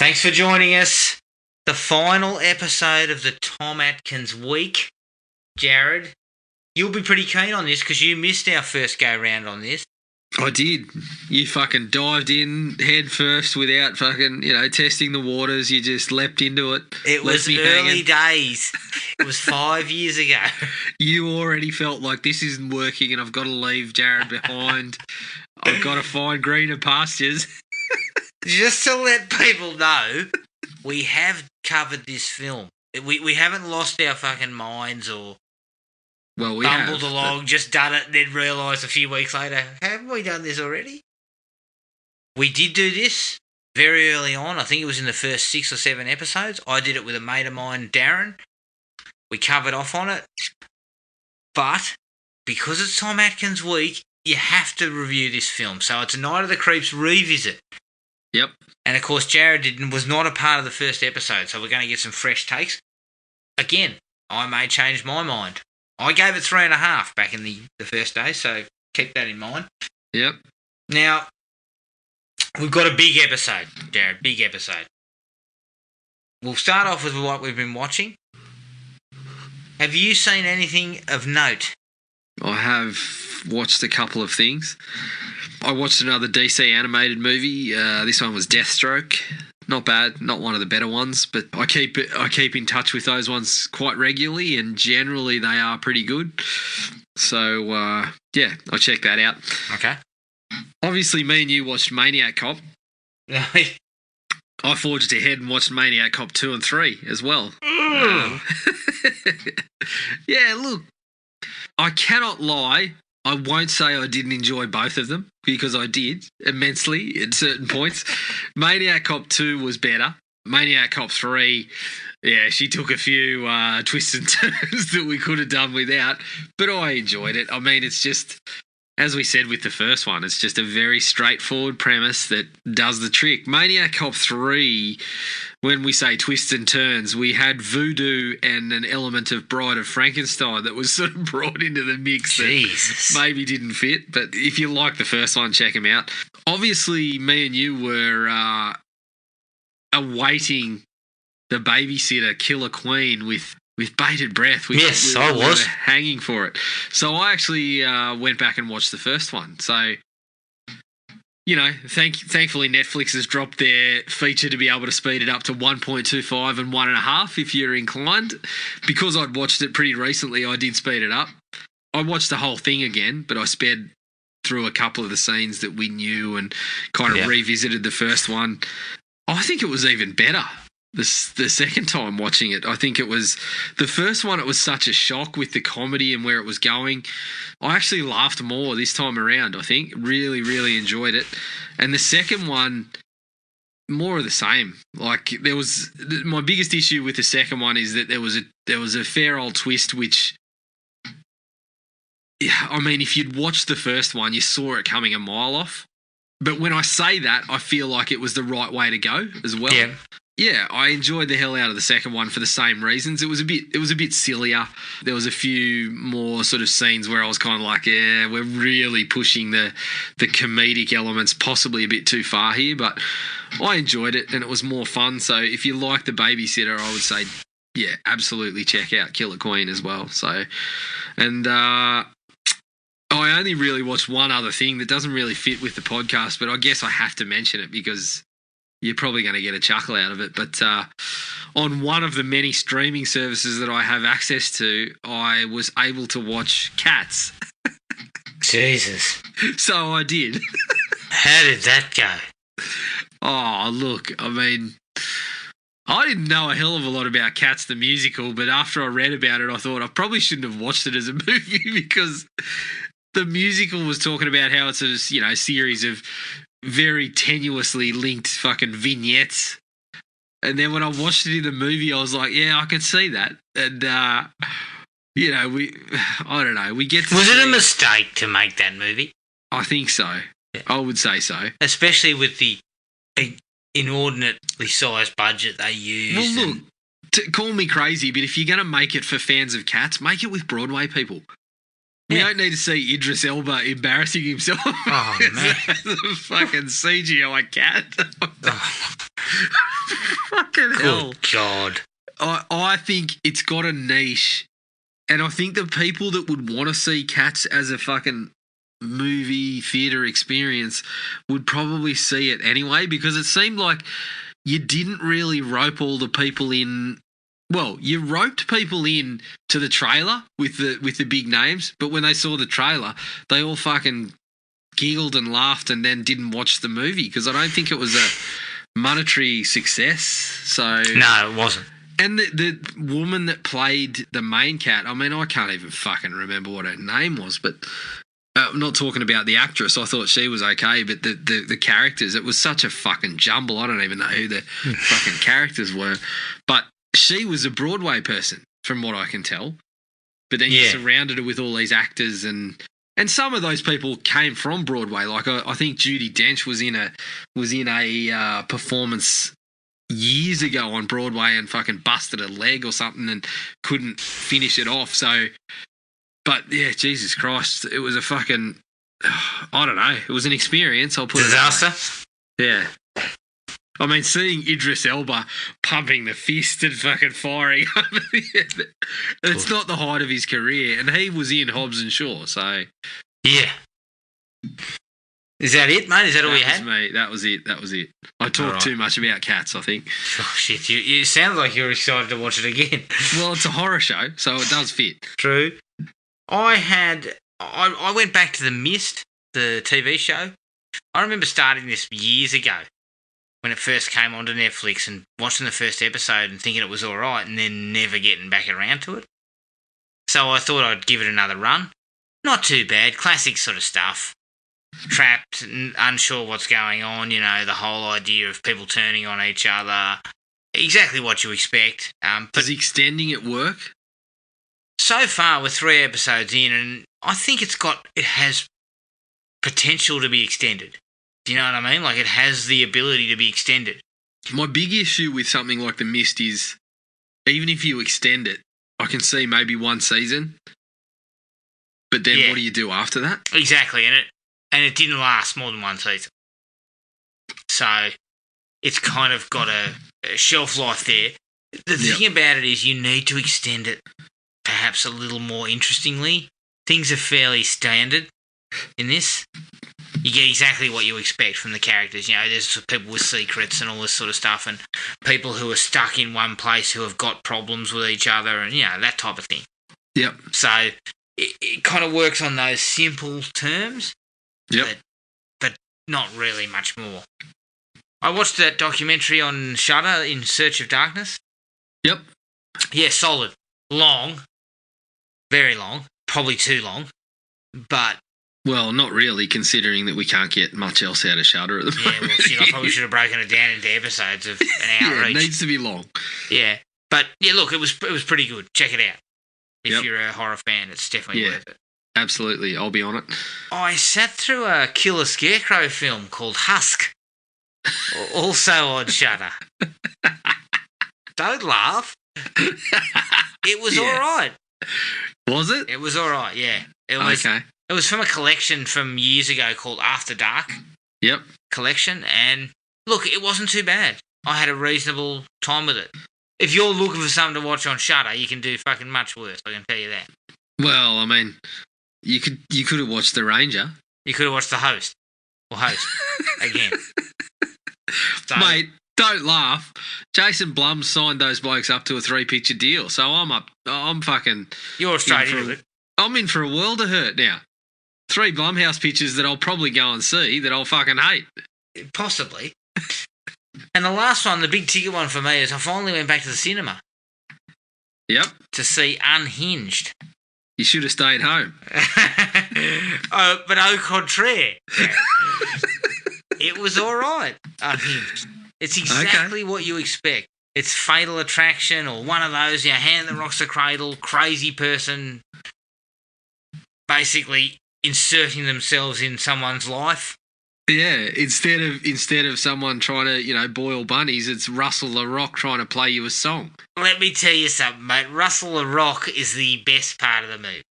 Thanks for joining us. The final episode of the Tom Atkins week. Jared, you'll be pretty keen on this because you missed our first go round on this. I did. You fucking dived in head first without fucking, testing the waters. You just leapt into it. It was early days. It was 5 years ago. You already felt like this isn't working and I've got to leave Jared behind. I've got to find greener pastures. Just to let people know, we have covered this film. We haven't lost our fucking minds or bumbled along, just done it and then realised a few weeks later, haven't we done this already? We did do this very early on. I think it was in the first 6 or 7 episodes. I did it with a mate of mine, Darren. We covered off on it. But because it's Tom Atkins week, you have to review this film. So it's a Night of the Creeps revisit. Yep. And of course, Jared was not a part of the first episode, so we're going to get some fresh takes. Again, I may change my mind. I gave it 3.5 back in the first day, so keep that in mind. Yep. Now, we've got a big episode, Jared, big episode. We'll start off with what we've been watching. Have you seen anything of note? I have watched a couple of things. I watched another DC animated movie. This one was Deathstroke. Not bad, not one of the better ones, but I keep in touch with those ones quite regularly, and generally they are pretty good. So I'll check that out. Okay. Obviously, me and you watched Maniac Cop. I forged ahead and watched Maniac Cop 2 and 3 as well. Yeah, look, I cannot lie. I won't say I didn't enjoy both of them, because I did immensely at certain points. Maniac Cop 2 was better. Maniac Cop 3, yeah, she took a few twists and turns that we could have done without, but I enjoyed it. I mean, it's just, as we said with the first one, it's just a very straightforward premise that does the trick. Maniac Cop 3, when we say twists and turns, we had voodoo and an element of Bride of Frankenstein that was sort of brought into the mix. Jesus. That maybe didn't fit, but if you like the first one, check them out. Obviously, me and you were awaiting the babysitter Killer Queen with bated breath. Yes, I was. We were hanging for it. So I actually went back and watched the first one. So, thankfully Netflix has dropped their feature to be able to speed it up to 1.25 and 1.5 if you're inclined. Because I'd watched it pretty recently, I did speed it up. I watched the whole thing again, but I sped through a couple of the scenes that we knew and kind of revisited the first one. I think it was even better the second time watching it. I think it was the first one. It was such a shock with the comedy and where it was going. I actually laughed more this time around. I think really, really enjoyed it. And the second one, more of the same. Like my biggest issue with the second one is that there was a fair old twist, which, I mean, if you'd watched the first one, you saw it coming a mile off. But when I say that, I feel like it was the right way to go as well. Yeah. Yeah, I enjoyed the hell out of the second one for the same reasons. It was a bit sillier. There was a few more sort of scenes where I was kind of like, yeah, we're really pushing the comedic elements possibly a bit too far here, but I enjoyed it and it was more fun. So if you like The Babysitter, I would say, yeah, absolutely check out Killer Queen as well. So, and I only really watched one other thing that doesn't really fit with the podcast, but I guess I have to mention it because you're probably going to get a chuckle out of it. But on one of the many streaming services that I have access to, I was able to watch Cats. Jesus. So I did. How did that go? Oh, look, I mean, I didn't know a hell of a lot about Cats the musical, but after I read about it, I thought I probably shouldn't have watched it as a movie because the musical was talking about how it's a series of very tenuously linked fucking vignettes. And then when I watched it in the movie, I was like, yeah, I can see that. And, I don't know. We get to Was it a mistake to make that movie? I think so. Yeah. I would say so. Especially with the inordinately sized budget they used. Well, look, call me crazy, but if you're going to make it for fans of Cats, make it with Broadway people. We don't need to see Idris Elba embarrassing himself man. as a fucking CGI cat. Fucking hell. Good God. I think it's got a niche, and I think the people that would want to see Cats as a fucking movie theatre experience would probably see it anyway, because it seemed like you didn't really rope all the people in. Well, you roped people in to the trailer with the big names, but when they saw the trailer, they all fucking giggled and laughed and then didn't watch the movie, because I don't think it was a monetary success. So no, it wasn't. And the woman that played the main cat, I mean, I can't even fucking remember what her name was, but I'm not talking about the actress. I thought she was okay, but the characters, it was such a fucking jumble. I don't even know who the fucking characters were. But she was a Broadway person, from what I can tell. But then you surrounded her with all these actors, and some of those people came from Broadway. Like I think Judi Dench was in a performance years ago on Broadway and fucking busted a leg or something and couldn't finish it off. So, but yeah, Jesus Christ, it was a fucking, I don't know, it was an experience. I'll put disaster. It yeah. I mean, seeing Idris Elba pumping the fist and fucking firing over the it's not the height of his career, and he was in Hobbs and Shaw, so yeah. Is that it, mate? Is that all you had? That was it. I talked too much about Cats, I think. Oh, shit. You sound like you're excited to watch it again. Well, it's a horror show, so it does fit. True. I went back to The Mist, the TV show. I remember starting this years ago when it first came onto Netflix and watching the first episode and thinking it was all right and then never getting back around to it. So I thought I'd give it another run. Not too bad. Classic sort of stuff. Trapped and unsure what's going on, you know, the whole idea of people turning on each other. Exactly what you expect. Does extending it work? So far, we're 3 episodes in, and I think it has potential to be extended. Do you know what I mean? Like, it has the ability to be extended. My big issue with something like The Mist is, even if you extend it, I can see maybe one season, but then what do you do after that? Exactly, and it didn't last more than one season. So it's kind of got a shelf life there. The thing about it is you need to extend it perhaps a little more interestingly. Things are fairly standard in this. You get exactly what you expect from the characters. You know, there's people with secrets and all this sort of stuff, and people who are stuck in one place who have got problems with each other, and, you know, that type of thing. Yep. So it kind of works on those simple terms. Yep. But not really much more. I watched that documentary on Shudder, In Search of Darkness. Yep. Yeah, solid. Long. Very long. Probably too long. But... Well, not really, considering that we can't get much else out of Shudder at the moment. Yeah, well, shit, I probably should have broken it down into episodes of an hour each. It needs to be long. Yeah. But, yeah, look, it was pretty good. Check it out. If you're a horror fan, it's definitely worth it. Absolutely, I'll be on it. I sat through a Killer Scarecrow film called Husk. Also on Shudder. Don't laugh. It was all right. Was it? It was all right, yeah. It was, okay. It was from a collection from years ago called After Dark. Yep. Collection, and look, it wasn't too bad. I had a reasonable time with it. If you're looking for something to watch on Shudder, you can do fucking much worse, I can tell you that. Well, I mean, you could have watched The Ranger. You could have watched The Host. Or Host. Again. So, mate, don't laugh. Jason Blum signed those blokes up to a 3-picture deal, so I'm fucking... You're straight into it. I'm in for a world of hurt now. 3 Blumhouse pictures that I'll probably go and see that I'll fucking hate. Possibly. And the last one, the big ticket one for me, is I finally went back to the cinema. Yep. To see Unhinged. You should have stayed home. But au contraire. It was all right, Unhinged. It's exactly what you expect. It's Fatal Attraction or one of those, hand that rocks the cradle, crazy person basically inserting themselves in someone's life. Yeah, instead of someone trying to, boil bunnies, it's Russell LaRock trying to play you a song. Let me tell you something, mate. Russell LaRock is the best part of the movie.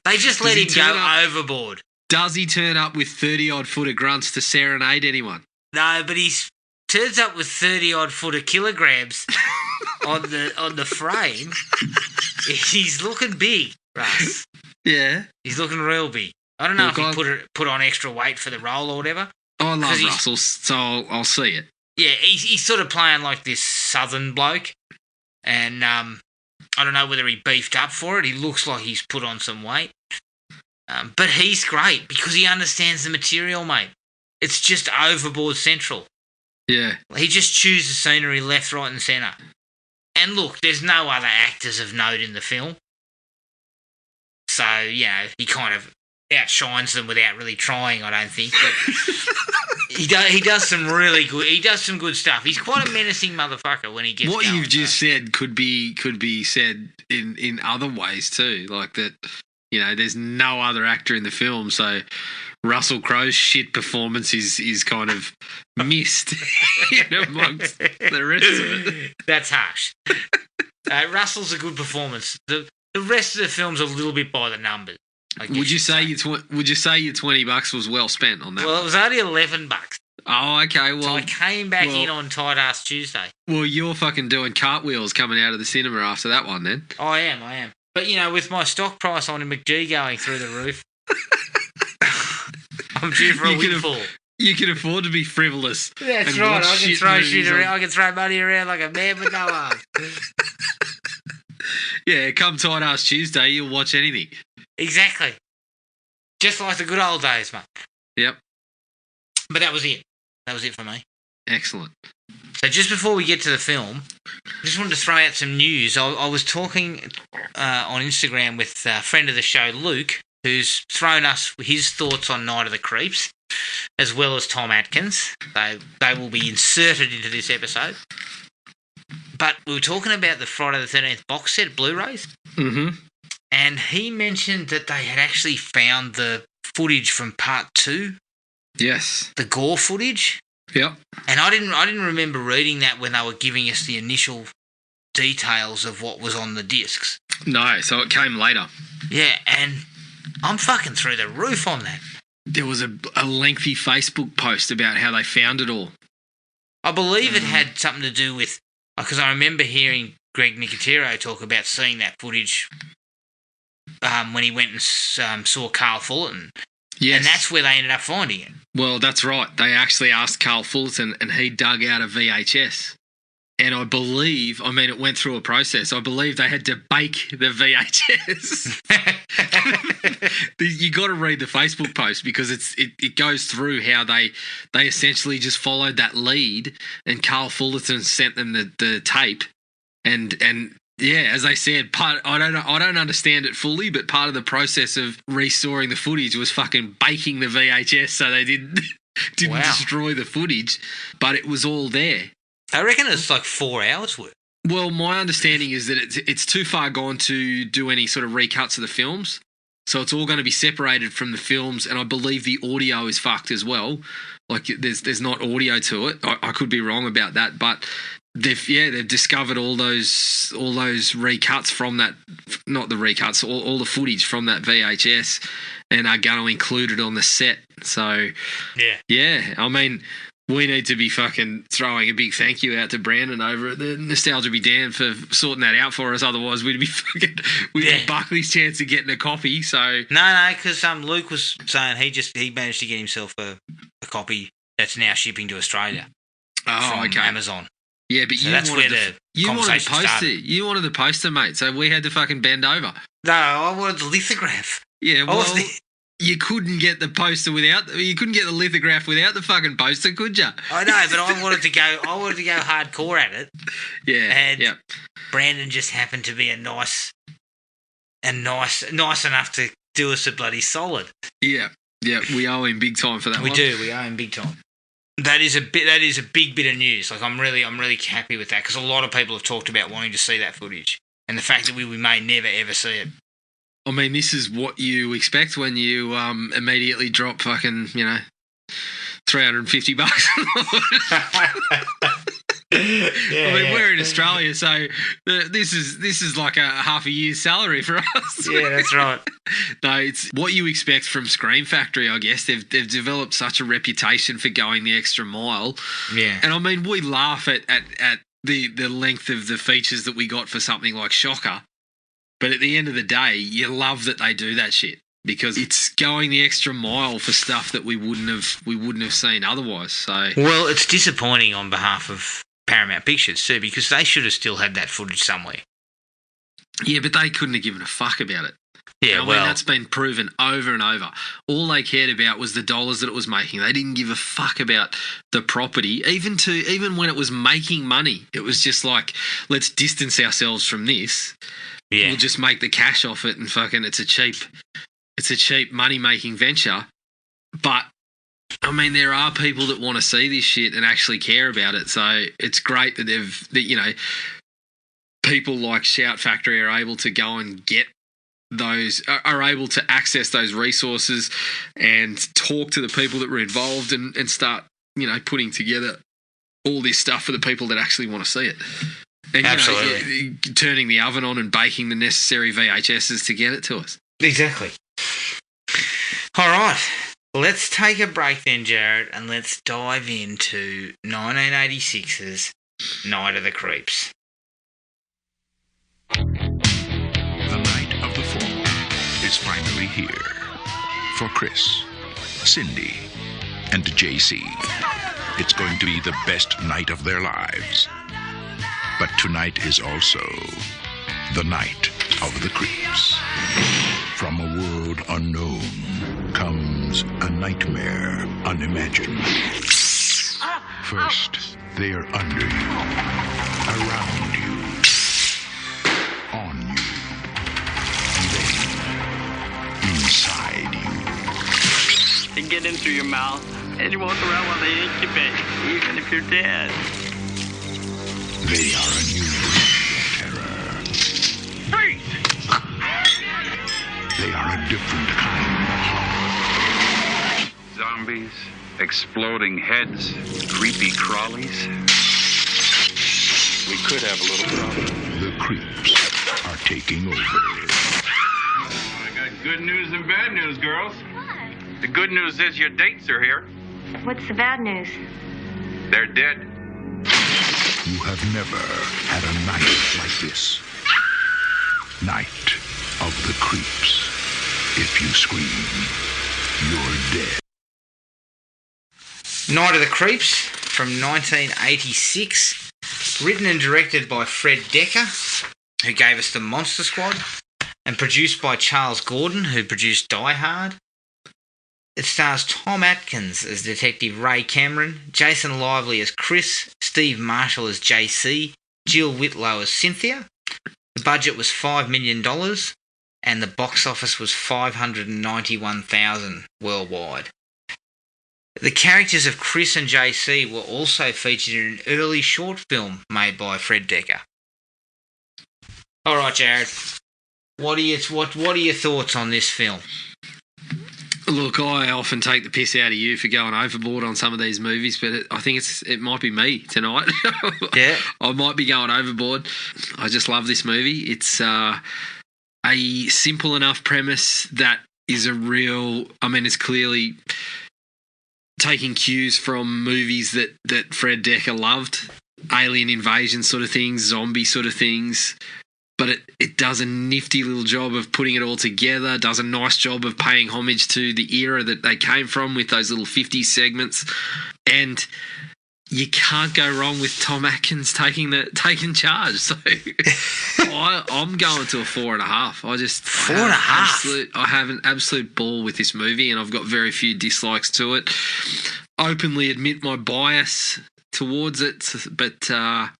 They just let him go overboard. Does he turn up with 30-odd foot of grunts to serenade anyone? No, but he turns up with 30-odd foot of kilograms on the frame. He's looking big, Russ. Yeah. He's looking real big. I don't know if he put on extra weight for the role or whatever. I love Russell, so I'll see it. Yeah, he's sort of playing like this southern bloke. And I don't know whether he beefed up for it. He looks like he's put on some weight. But he's great because he understands the material, mate. It's just overboard central. Yeah. He just chews the scenery left, right and centre. And look, there's no other actors of note in the film. So, you know, he kind of outshines them without really trying, I don't think. But he does some really good... He does some good stuff. He's quite a menacing motherfucker when he gets what going, you've just said could be said in other ways too. Like that, you know, there's no other actor in the film, so Russell Crowe's shit performance is kind of missed amongst the rest of it. That's harsh. Russell's a good performance. The rest of the film's a little bit by the numbers. Would you say your $20 was well spent on that? Well, it was only $11. Oh, okay. Well, so I came back in on Tight Ass Tuesday. Well, you're fucking doing cartwheels coming out of the cinema after that one, then. I am. But you know, with my stock price on a McG going through the roof, I'm due for a windfall. You can afford to be frivolous. That's right. I can throw shit around. I can throw money around like a man with no arms. Yeah, come Tight Ass Tuesday, you'll watch anything. Exactly. Just like the good old days, mate. Yep. But that was it. That was it for me. Excellent. So just before we get to the film, I just wanted to throw out some news. I was talking on Instagram with a friend of the show, Luke, who's thrown us his thoughts on Night of the Creeps, as well as Tom Atkins. They will be inserted into this episode. But we were talking about the Friday the 13th box set Blu-rays. Mm-hmm. And he mentioned that they had actually found the footage from part 2. Yes. The gore footage. Yep. And I didn't remember reading that when they were giving us the initial details of what was on the discs. No, so it came later. Yeah, and I'm fucking through the roof on that. There was a lengthy Facebook post about how they found it all. I believe it had something to do with... Because I remember hearing Greg Nicotero talk about seeing that footage when he went and saw Carl Fullerton. Yes. And that's where they ended up finding it. Well, that's right. They actually asked Carl Fullerton and he dug out a VHS. And I believe, it went through a process. I believe they had to bake the VHS. You got to read the Facebook post because it goes through how they essentially just followed that lead and Carl Fullerton sent them the tape. And yeah, as I said, I don't understand it fully, but part of the process of restoring the footage was fucking baking the VHS so they didn't destroy the footage, but it was all there. I reckon it's like 4 hours worth. Well, my understanding is that it's too far gone to do any sort of recuts of the films, so it's all going to be separated from the films, and I believe the audio is fucked as well. Like there's not audio to it. I could be wrong about that, but they've discovered all those recuts from that, not the recuts, all the footage from that VHS, and are going to include it on the set. So yeah, we need to be fucking throwing a big thank you out to Brandon over at the Nostalgia Be Damned for sorting that out for us. Otherwise, we'd have Buckley's chance of getting a copy. So no, because Luke was saying he managed to get himself a copy that's now shipping to Australia. From Amazon. Yeah, but so that's where the conversation started. You wanted the poster, mate. So we had to fucking bend over. No, I wanted the lithograph. Yeah, well. You couldn't get the poster you couldn't get the lithograph without the fucking poster, could you? I know, but I wanted to go hardcore at it. Yeah. And Brandon just happened to be nice enough to do us a bloody solid. Yeah. Yeah, we owe him big time for that. We owe him big time. That is a big bit of news. Like I'm really happy with that because a lot of people have talked about wanting to see that footage and the fact that we may never ever see it. This is what you expect when you immediately drop fucking, $350. We're in Australia, so this is like a half a year's salary for us. Yeah, that's right. No, it's what you expect from Scream Factory, I guess. They've developed such a reputation for going the extra mile. Yeah. And I mean, we laugh at the length of the features that we got for something like Shocker. But at the end of the day, you love that they do that shit because it's going the extra mile for stuff that we wouldn't have seen otherwise. So well, it's disappointing on behalf of Paramount Pictures too because they should have still had that footage somewhere. Yeah, but they couldn't have given a fuck about it. Yeah, I mean, that's been proven over and over. All they cared about was the dollars that it was making. They didn't give a fuck about the property, even when it was making money. It was just like, let's distance ourselves from this. Yeah. We'll just make the cash off it and fucking it's a cheap money-making venture. But, I mean, there are people that want to see this shit and actually care about it. So it's great that people like Shout Factory are able to go and get are able to access those resources and talk to the people that were involved and start, putting together all this stuff for the people that actually want to see it. And, absolutely. Turning the oven on and baking the necessary VHSs to get it to us. Exactly. All right. Let's take a break then, Jared, and let's dive into 1986's Night of the Creeps. The night of the fall is finally here for Chris, Cindy, and JC. It's going to be the best night of their lives. But tonight is also the night of the creeps. From a world unknown comes a nightmare unimagined. First, they are under you, around you, on you, and then inside you. They get in through your mouth, and you walk around while they incubate, even if you're dead. They are a new terror. Freeze! They are a different kind of horror. Zombies, exploding heads, creepy crawlies. We could have a little problem. The creeps are taking over. I got good news and bad news, girls. What? The good news is your dates are here. What's the bad news? They're dead. You have never had a night like this. Night of the creeps. If you scream, you're dead. Night of the Creeps from 1986. Written and directed by Fred Decker, who gave us the Monster Squad, and produced by Charles Gordon, who produced Die Hard. It stars Tom Atkins as Detective Ray Cameron, Jason Lively as Chris, Steve Marshall as JC, Jill Whitlow as Cynthia. The budget was $5 million, and the box office was $591,000 worldwide. The characters of Chris and JC were also featured in an early short film made by Fred Decker. All right, Jared, what are your thoughts on this film? Look, I often take the piss out of you for going overboard on some of these movies, but I think it might be me tonight. Yeah. I might be going overboard. I just love this movie. It's a simple enough premise that is it's clearly taking cues from movies that Fred Decker loved. Alien invasion sort of things, zombie sort of things. But it does a nifty little job of putting it all together, does a nice job of paying homage to the era that they came from with those little 50s segments. And you can't go wrong with Tom Atkins taking charge. So I'm going to a 4.5. I have an absolute ball with this movie, and I've got very few dislikes to it. Openly admit my bias towards it, but love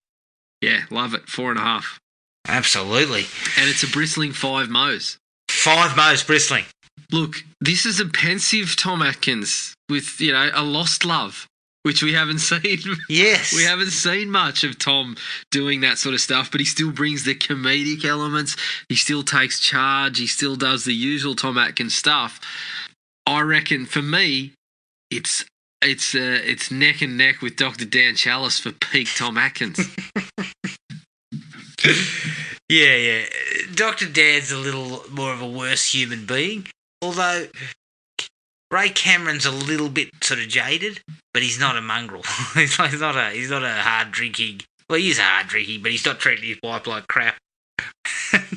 it. 4.5. Absolutely. And it's a bristling 5 Mo's. 5 Mo's bristling. Look, this is a pensive Tom Atkins with, a lost love, which we haven't seen. Yes. We haven't seen much of Tom doing that sort of stuff, but he still brings the comedic elements. He still takes charge. He still does the usual Tom Atkins stuff. I reckon, for me, it's it's neck and neck with Dr. Dan Chalice for peak Tom Atkins. Yeah. Dr. Dan's a little more of a worse human being, although Ray Cameron's a little bit sort of jaded, but he's not a mongrel. he's not a hard drinking. Well, he is hard drinking, but he's not treating his wife like crap.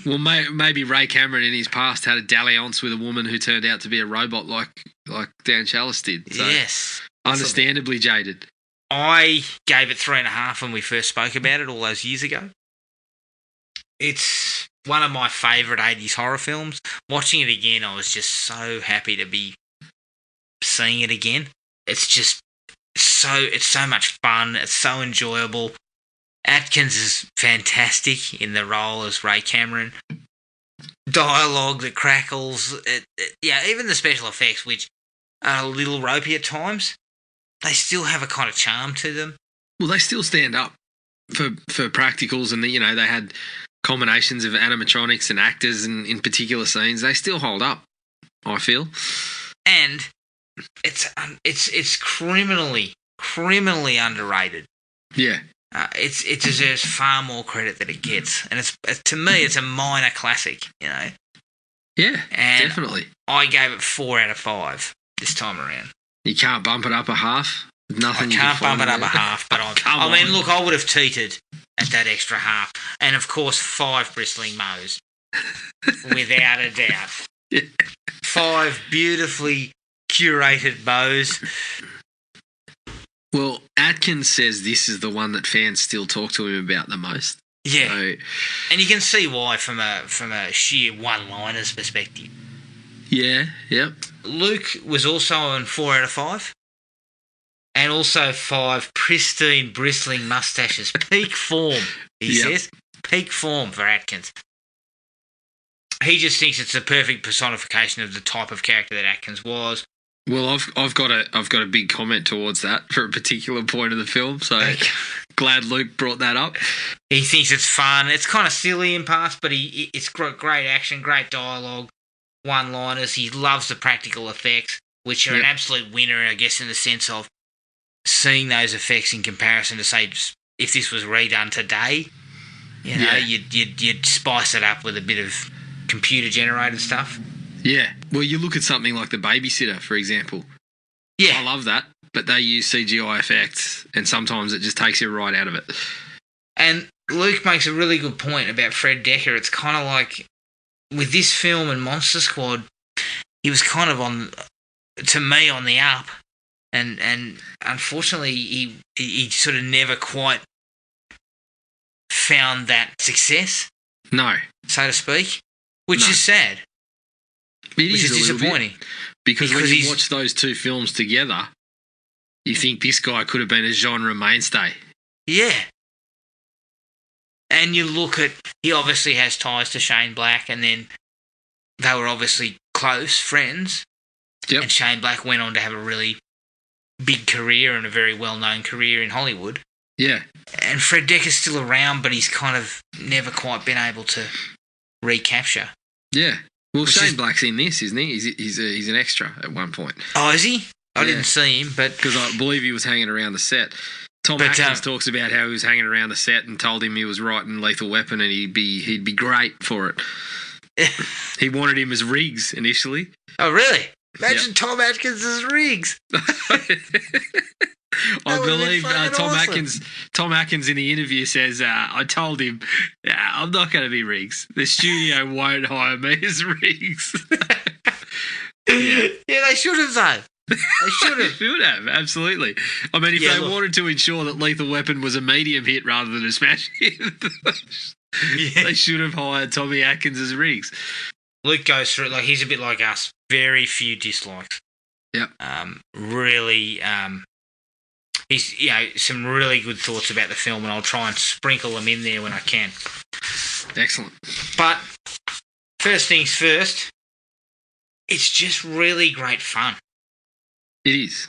Well, maybe Ray Cameron in his past had a dalliance with a woman who turned out to be a robot like Dan Chalice did. So yes. Understandably jaded. I gave it 3.5 when we first spoke about it all those years ago. It's one of my favourite 80s horror films. Watching it again, I was just so happy to be seeing it again. It's so much fun. It's so enjoyable. Atkins is fantastic in the role as Ray Cameron. Dialogue that crackles. Even the special effects, which are a little ropey at times, they still have a kind of charm to them. Well, they still stand up for practicals, and they had combinations of animatronics and actors in particular scenes. They still hold up, I feel. And it's criminally underrated. Yeah. It deserves far more credit than it gets, and to me it's a minor classic, Yeah, and definitely. I gave it 4 out of 5 this time around. You can't bump it up a half. Nothing. I can't bump it up a half, but I mean, look, I would have teetered at that extra half, and of course 5 bristling mows, without a doubt. Yeah. 5 beautifully curated mows. Well, Atkins says this is the one that fans still talk to him about the most. Yeah, so, and you can see why from a sheer one-liners perspective. Yeah, yep. Luke was also on 4 out of 5, and also 5 pristine bristling mustaches, peak form. He says peak form for Atkins. He just thinks it's a perfect personification of the type of character that Atkins was. Well, I've got a big comment towards that for a particular point of the film, so glad Luke brought that up. He thinks it's fun. It's kind of silly in parts, but it's great action, great dialogue, one-liners. He loves the practical effects, which are an absolute winner, I guess, in the sense of seeing those effects in comparison to, say, if this was redone today, you'd spice it up with a bit of computer-generated stuff. Yeah. Well, you look at something like The Babysitter, for example. Yeah. I love that, but they use CGI effects, and sometimes it just takes you right out of it. And Luke makes a really good point about Fred Dekker. It's kind of like, with this film and Monster Squad, he was kind of on the up, and unfortunately he sort of never quite found that success. No. So to speak, which is sad. Which is disappointing. Because when you watch those two films together, you think this guy could have been a genre mainstay. Yeah. And you look at, he obviously has ties to Shane Black, and then they were obviously close friends. Yep. And Shane Black went on to have a really big career and a very well-known career in Hollywood. Yeah. And Fred Dekker's still around, but he's kind of never quite been able to recapture. Yeah. Well, Shane Black's in this, isn't he? He's an extra at one point. Oh, is he? I didn't see him, but because I believe he was hanging around the set. Tom Atkins talks about how he was hanging around the set and told him he was writing Lethal Weapon and he'd be great for it. He wanted him as Riggs initially. Oh, really? Imagine Tom Atkins as Riggs. I believe Tom Atkins in the interview says, I told him, I'm not going to be Riggs. The studio won't hire me as Riggs. Yeah, they should have though. They should have, absolutely. I mean, if they wanted to ensure that Lethal Weapon was a medium hit rather than a smash hit, they should have hired Tommy Atkins as Riggs. Luke goes through it like he's a bit like us. Very few dislikes. Yep. Really, he's some really good thoughts about the film, and I'll try and sprinkle them in there when I can. Excellent. But first things first, it's just really great fun. It is.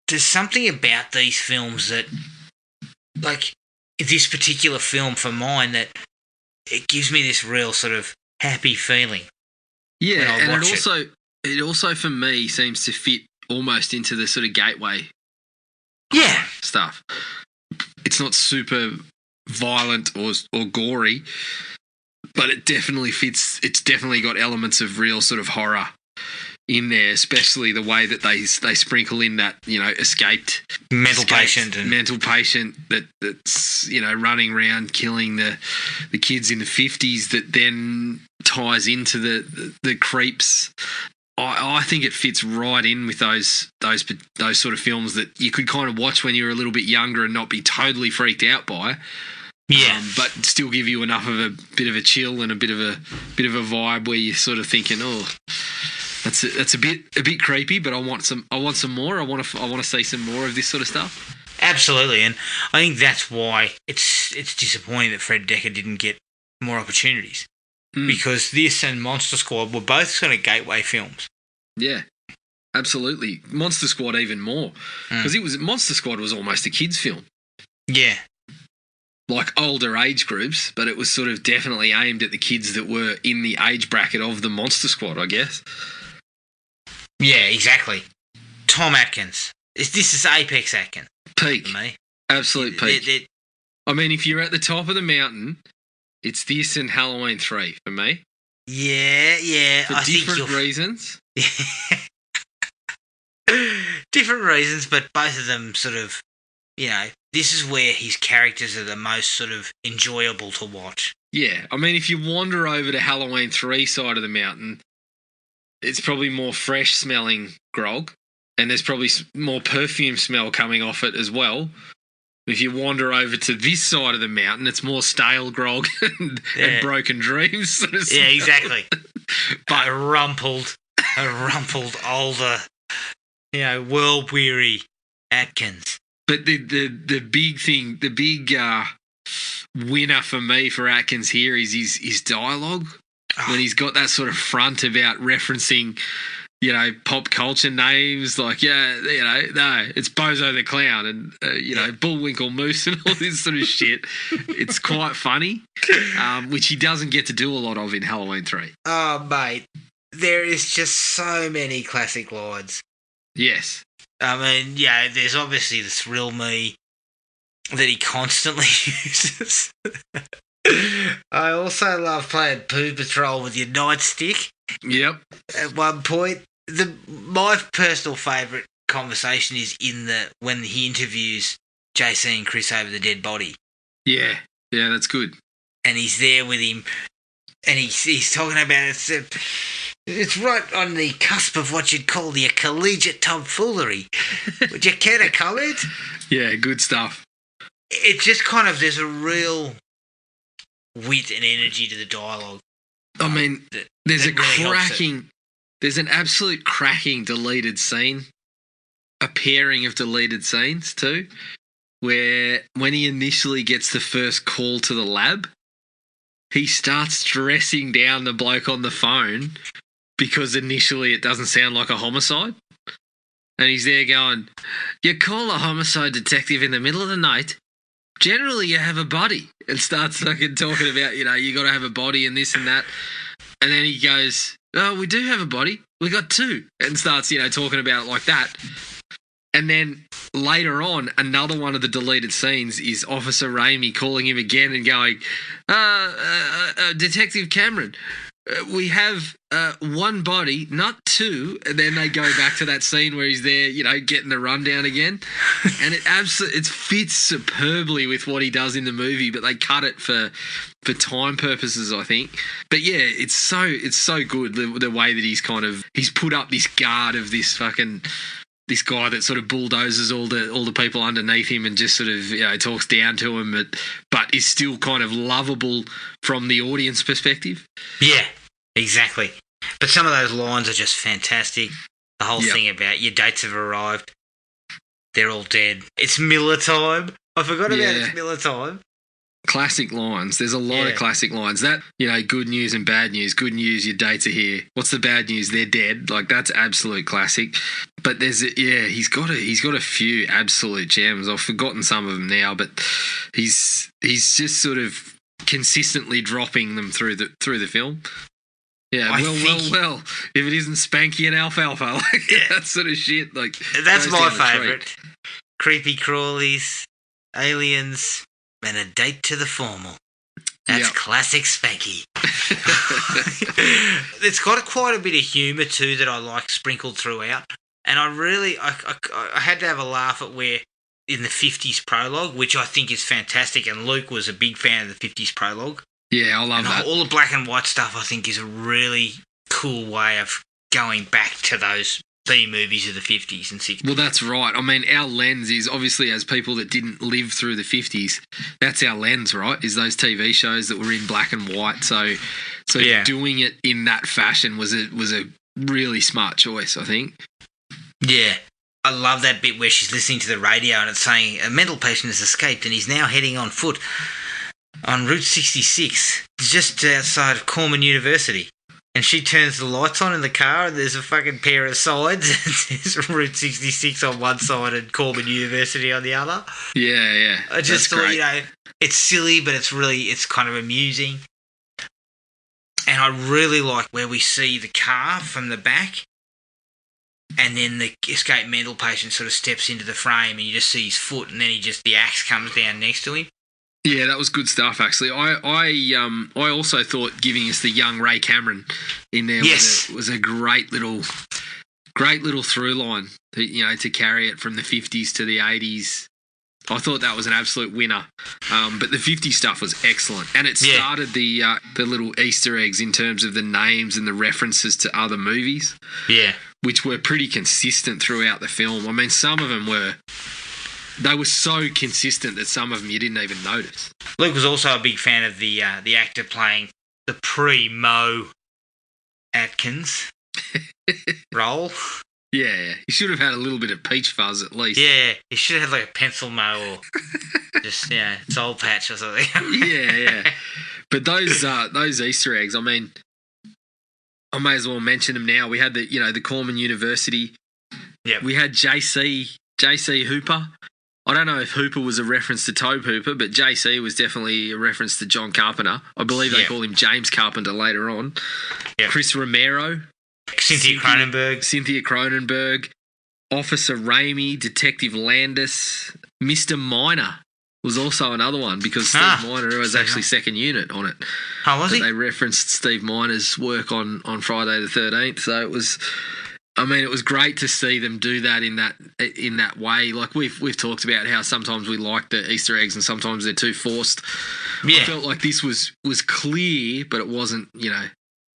There's something about these films that, like this particular film for mine, that it gives me this real sort of happy feeling. Yeah, and it also for me seems to fit almost into the sort of gateway stuff. It's not super violent or gory, but it definitely fits. It's definitely got elements of real sort of horror in there, especially the way that they sprinkle in that, you know, escaped mental patient that's, you know, running around killing the kids in the 50s, that then ties into the creeps. I think it fits right in with those sort of films that you could kind of watch when you were a little bit younger and not be totally freaked out by. Yeah, but still give you enough of a bit of a chill and a bit of a vibe where you're sort of thinking, oh, that's a bit creepy, but I want some more. I want to see some more of this sort of stuff. Absolutely, and I think that's why it's disappointing that Fred Dekker didn't get more opportunities, because this and Monster Squad were both sort of gateway films. Yeah, absolutely. Monster Squad even more, because Monster Squad was almost a kids' film. Yeah. Like older age groups, but it was sort of definitely aimed at the kids that were in the age bracket of the Monster Squad, I guess. Yeah, exactly. Tom Atkins. This is Apex Atkins. Peak. For me. Absolute peak. I mean, if you're at the top of the mountain, it's this and Halloween 3 for me. Yeah. For different reasons. Different reasons, but both of them sort of, you know, this is where his characters are the most sort of enjoyable to watch. Yeah, I mean, if you wander over to Halloween 3 side of the mountain, it's probably more fresh-smelling grog, and there's probably more perfume smell coming off it as well. If you wander over to this side of the mountain, it's more stale grog and broken dreams sort of smell. Yeah, exactly. But a rumpled older, you know, world-weary Atkins. But the big thing, the big winner for me for Atkins here is his dialogue. When he's got that sort of front about referencing, you know, pop culture names like, it's Bozo the Clown and, you know, Bullwinkle Moose and all this sort of shit. It's quite funny, which he doesn't get to do a lot of in Halloween 3. Oh, mate, there is just so many classic lines. Yes. I mean, yeah, there's obviously the thrill me that he constantly uses. I also love playing Poo Patrol with your nightstick. Yep. At one point, my personal favourite conversation is when he interviews JC and Chris over the dead body. Yeah, that's good. And he's there with him, and he's talking about it. It's right on the cusp of what you'd call the collegiate tomfoolery. Would you care to comment? Yeah, good stuff. It just kind of, there's a real wit and energy to the dialogue. I mean, there's an absolute cracking deleted scene, a pairing of deleted scenes too, where when he initially gets the first call to the lab, he starts dressing down the bloke on the phone because initially it doesn't sound like a homicide. And he's there going, you call a homicide detective in the middle of the night, generally you have a body. And starts fucking talking about, you know, you got to have a body and this and that. And then he goes, oh, we do have a body. We got 2. And starts, you know, talking about it like that. And then later on, another one of the deleted scenes is Officer Ramey calling him again and going, Detective Cameron, we have 1 body, not 2. And then they go back to that scene where he's there, you know, getting the rundown again. And it fits superbly with what he does in the movie, but they cut it for time purposes, I think. But yeah, it's so good the way that he's put up this guard of this guy that sort of bulldozes all the people underneath him and just sort of, you know, talks down to him, but is still kind of lovable from the audience perspective. Yeah, exactly. But some of those lines are just fantastic. The whole thing about your dates have arrived. They're all dead. It's Miller time. I forgot about it's Miller time. Classic lines. There's a lot of classic lines. That, you know, good news and bad news. Good news, your dates are here. What's the bad news? They're dead. Like, that's absolute classic. But he's got a few absolute gems. I've forgotten some of them now, but he's just sort of consistently dropping them through the film. Yeah, well. If it isn't Spanky and Alfalfa, like that sort of shit. Like, that's my favourite. creepy crawlies, aliens, and a date to the formal. That's classic Spanky. It's got quite a bit of humour too that I like sprinkled throughout. And I had to have a laugh at where in the 50s prologue, which I think is fantastic, and Luke was a big fan of the 50s prologue. Yeah, I love that. All the black and white stuff I think is a really cool way of going back to those B movies of the 50s and 60s. Well, that's right. I mean, our lens is obviously as people that didn't live through the 50s, that's our lens, right? Is those TV shows that were in black and white. So doing it in that fashion was a really smart choice, I think. Yeah. I love that bit where she's listening to the radio and it's saying a mental patient has escaped and he's now heading on foot on Route 66, just outside of Corman University. And she turns the lights on in the car and there's a fucking pair of signs. There's Route 66 on one side and Corman University on the other. Yeah. I just thought, it's silly, but it's kind of amusing. And I really like where we see the car from the back and then the escaped mental patient sort of steps into the frame and you just see his foot and then the axe comes down next to him. Yeah, that was good stuff, actually. I also thought giving us the young Ray Cameron in there was a great little through line, to carry it from the 50s to the 80s. I thought that was an absolute winner. But the 50s stuff was excellent. And it started the little Easter eggs in terms of the names and the references to other movies. Yeah. Which were pretty consistent throughout the film. I mean, some of them were so consistent that some of them you didn't even notice. Luke was also a big fan of the actor playing the pre-Mo Atkins role. Yeah, he should have had a little bit of peach fuzz at least. Yeah, he should have had like a pencil mo or just soul patch or something. yeah. But those Easter eggs, I mean, I may as well mention them now. We had the Corman University. Yeah. We had JC Hooper. I don't know if Hooper was a reference to Tobe Hooper, but JC was definitely a reference to John Carpenter. I believe they call him James Carpenter later on. Yeah. Chris Romero. Cynthia Cronenberg. Officer Ramey, Detective Landis. Mr. Minor was also another one because Steve Miner was actually second unit on it. Oh, was he? They referenced Steve Miner's work on Friday the 13th, so it was... I mean, it was great to see them do that in that way. Like we've talked about how sometimes we like the Easter eggs and sometimes they're too forced. Yeah. I felt like this was clear, but it wasn't.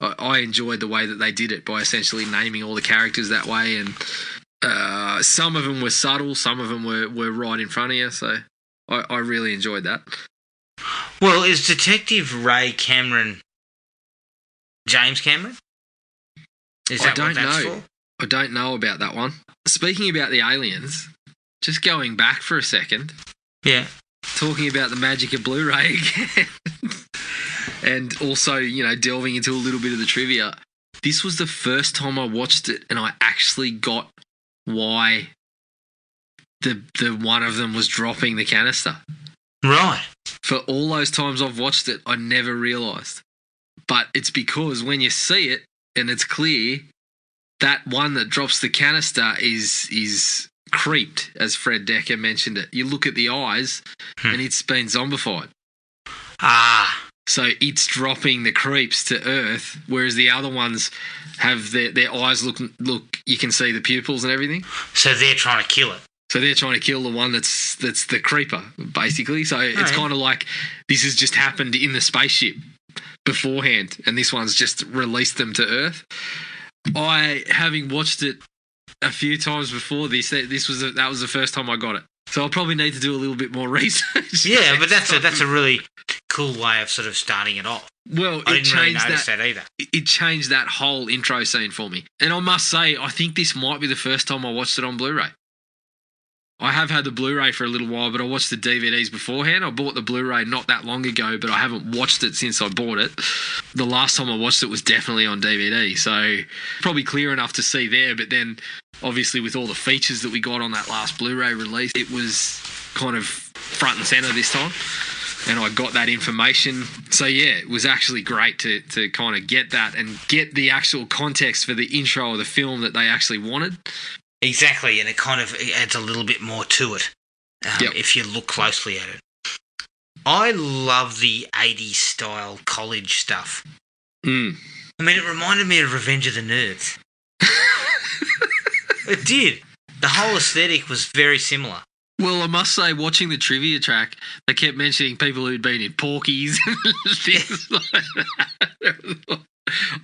I enjoyed the way that they did it by essentially naming all the characters that way, and some of them were subtle, some of them were right in front of you. So I really enjoyed that. Well, is Detective Ray Cameron James Cameron? Is that what that's for? I don't know about that one. Speaking about the aliens, just going back for a second. Yeah. Talking about the magic of Blu-ray again. And also, delving into a little bit of the trivia. This was the first time I watched it and I actually got why the one of them was dropping the canister. Right. For all those times I've watched it, I never realised. But it's because when you see it and it's clear... that one that drops the canister is creeped, as Fred Decker mentioned it. You look at the eyes, and it's been zombified. Ah. So it's dropping the creeps to Earth, whereas the other ones have their eyes look. You can see the pupils and everything. So they're trying to kill it. So they're trying to kill the one that's the creeper, basically. So it's kind of like this has just happened in the spaceship beforehand, and this one's just released them to Earth. Having watched it a few times before this, that was the first time I got it. So I'll probably need to do a little bit more research. Yeah, but that's a really cool way of sort of starting it off. Well, I didn't really notice that either. It changed that whole intro scene for me. And I must say, I think this might be the first time I watched it on Blu-ray. I have had the Blu-ray for a little while, but I watched the DVDs beforehand. I bought the Blu-ray not that long ago, but I haven't watched it since I bought it. The last time I watched it was definitely on DVD, so probably clear enough to see there. But then, obviously, with all the features that we got on that last Blu-ray release, it was kind of front and centre this time, and I got that information. So, yeah, it was actually great to kind of get that and get the actual context for the intro of the film that they actually wanted. Exactly, and it kind of adds a little bit more to it. if you look closely at it. I love the 80s style college stuff. Mm. I mean, it reminded me of Revenge of the Nerds. It did. The whole aesthetic was very similar. Well, I must say, watching the trivia track, they kept mentioning people who'd been in Porky's and things like that.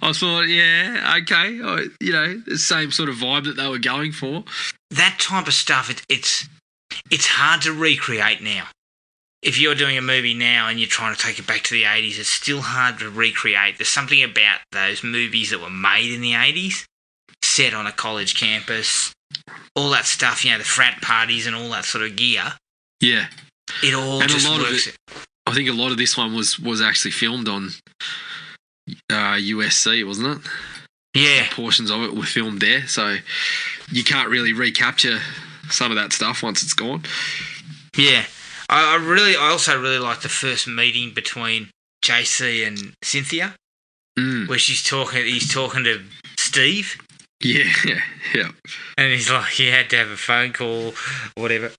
I thought, yeah, okay, the same sort of vibe that they were going for. That type of stuff, it's hard to recreate now. If you're doing a movie now and you're trying to take it back to the 80s, it's still hard to recreate. There's something about those movies that were made in the 80s, set on a college campus, all that stuff, the frat parties and all that sort of gear. Yeah. It all and just a lot works. of it, I think a lot of this one was actually filmed on USC, wasn't it? Yeah. Portions of it were filmed there, so you can't really recapture some of that stuff once it's gone. Yeah. I also really like the first meeting between JC and Cynthia, where he's talking to Steve. Yeah. And he's like, he had to have a phone call, or whatever.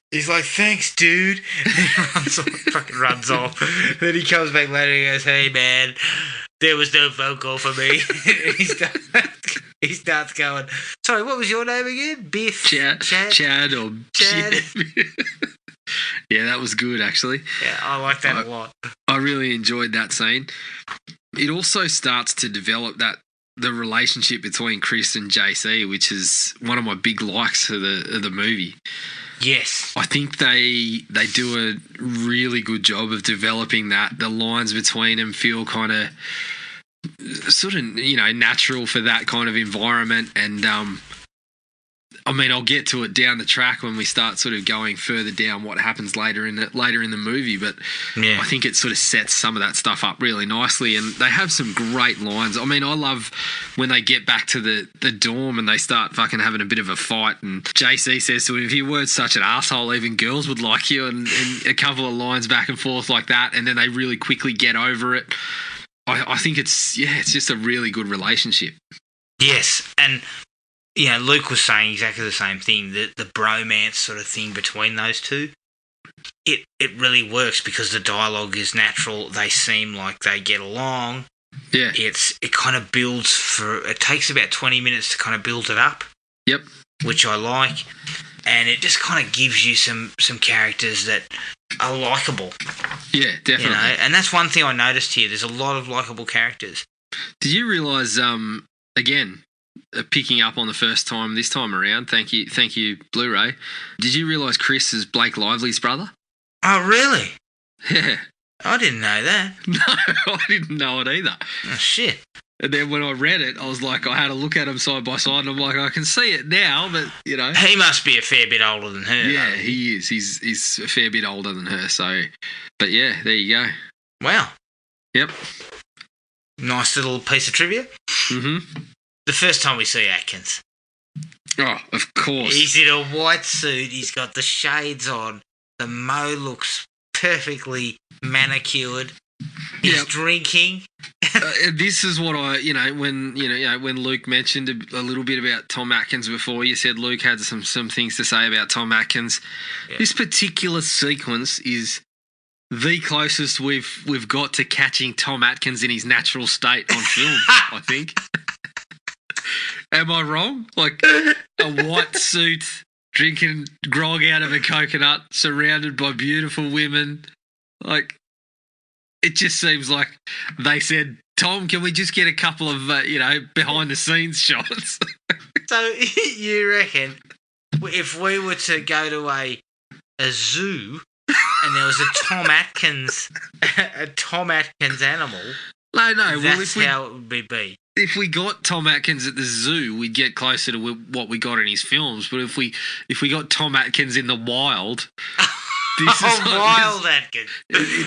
He's like, thanks, dude. And he runs off. Then he comes back later and goes, hey, man, there was no phone call for me. He starts going, sorry, what was your name again? Biff? Chad or Chad. Yeah, that was good, actually. Yeah, I like that a lot. I really enjoyed that scene. It also starts to develop the relationship between Chris and JC, which is one of my big likes of the movie. Yes. I think they do a really good job of developing that. The lines between them feel kind of sort of, natural for that kind of environment. And, I'll get to it down the track when we start sort of going further down what happens later in the movie, but yeah. I think it sort of sets some of that stuff up really nicely, and they have some great lines. I love when they get back to the dorm and they start fucking having a bit of a fight, and JC says to him, if you weren't such an asshole, even girls would like you, and a couple of lines back and forth like that, and then they really quickly get over it. I think it's just a really good relationship. Yes, and Luke was saying exactly the same thing, the bromance sort of thing between those two. It really works because the dialogue is natural. They seem like they get along. Yeah. It kind of builds it takes about 20 minutes to kind of build it up. Yep. Which I like. And it just kind of gives you some characters that are likeable. Yeah, definitely. And that's one thing I noticed here. There's a lot of likeable characters. Did you realise, again, picking up on the first time this time around, thank you, Blu-ray, did you realise Chris is Blake Lively's brother? Oh, really? Yeah. I didn't know that. No, I didn't know it either. Oh, shit. And then when I read it, I was like, I had to look at them side by side, and I'm like, I can see it now, but, He must be a fair bit older than her. Yeah, though. he is. He's a fair bit older than her, so... But yeah, there you go. Wow. Yep. Nice little piece of trivia. Mm-hmm. The first time we see Atkins. Oh, of course. He's in a white suit. He's got the shades on. The mo looks perfectly manicured. He's drinking. This is what when Luke mentioned a little bit about Tom Atkins before, you said Luke had some things to say about Tom Atkins. Yeah. This particular sequence is the closest we've got to catching Tom Atkins in his natural state on film, I think. Am I wrong? Like a white suit, drinking grog out of a coconut, surrounded by beautiful women. Like, it just seems like they said, Tom, can we just get a couple of, behind the scenes shots? So you reckon if we were to go to a zoo and there was a Tom Atkins animal, that's how it would be. If we got Tom Atkins at the zoo, we'd get closer to what we got in his films. But if we got Tom Atkins in the wild, wild Atkins,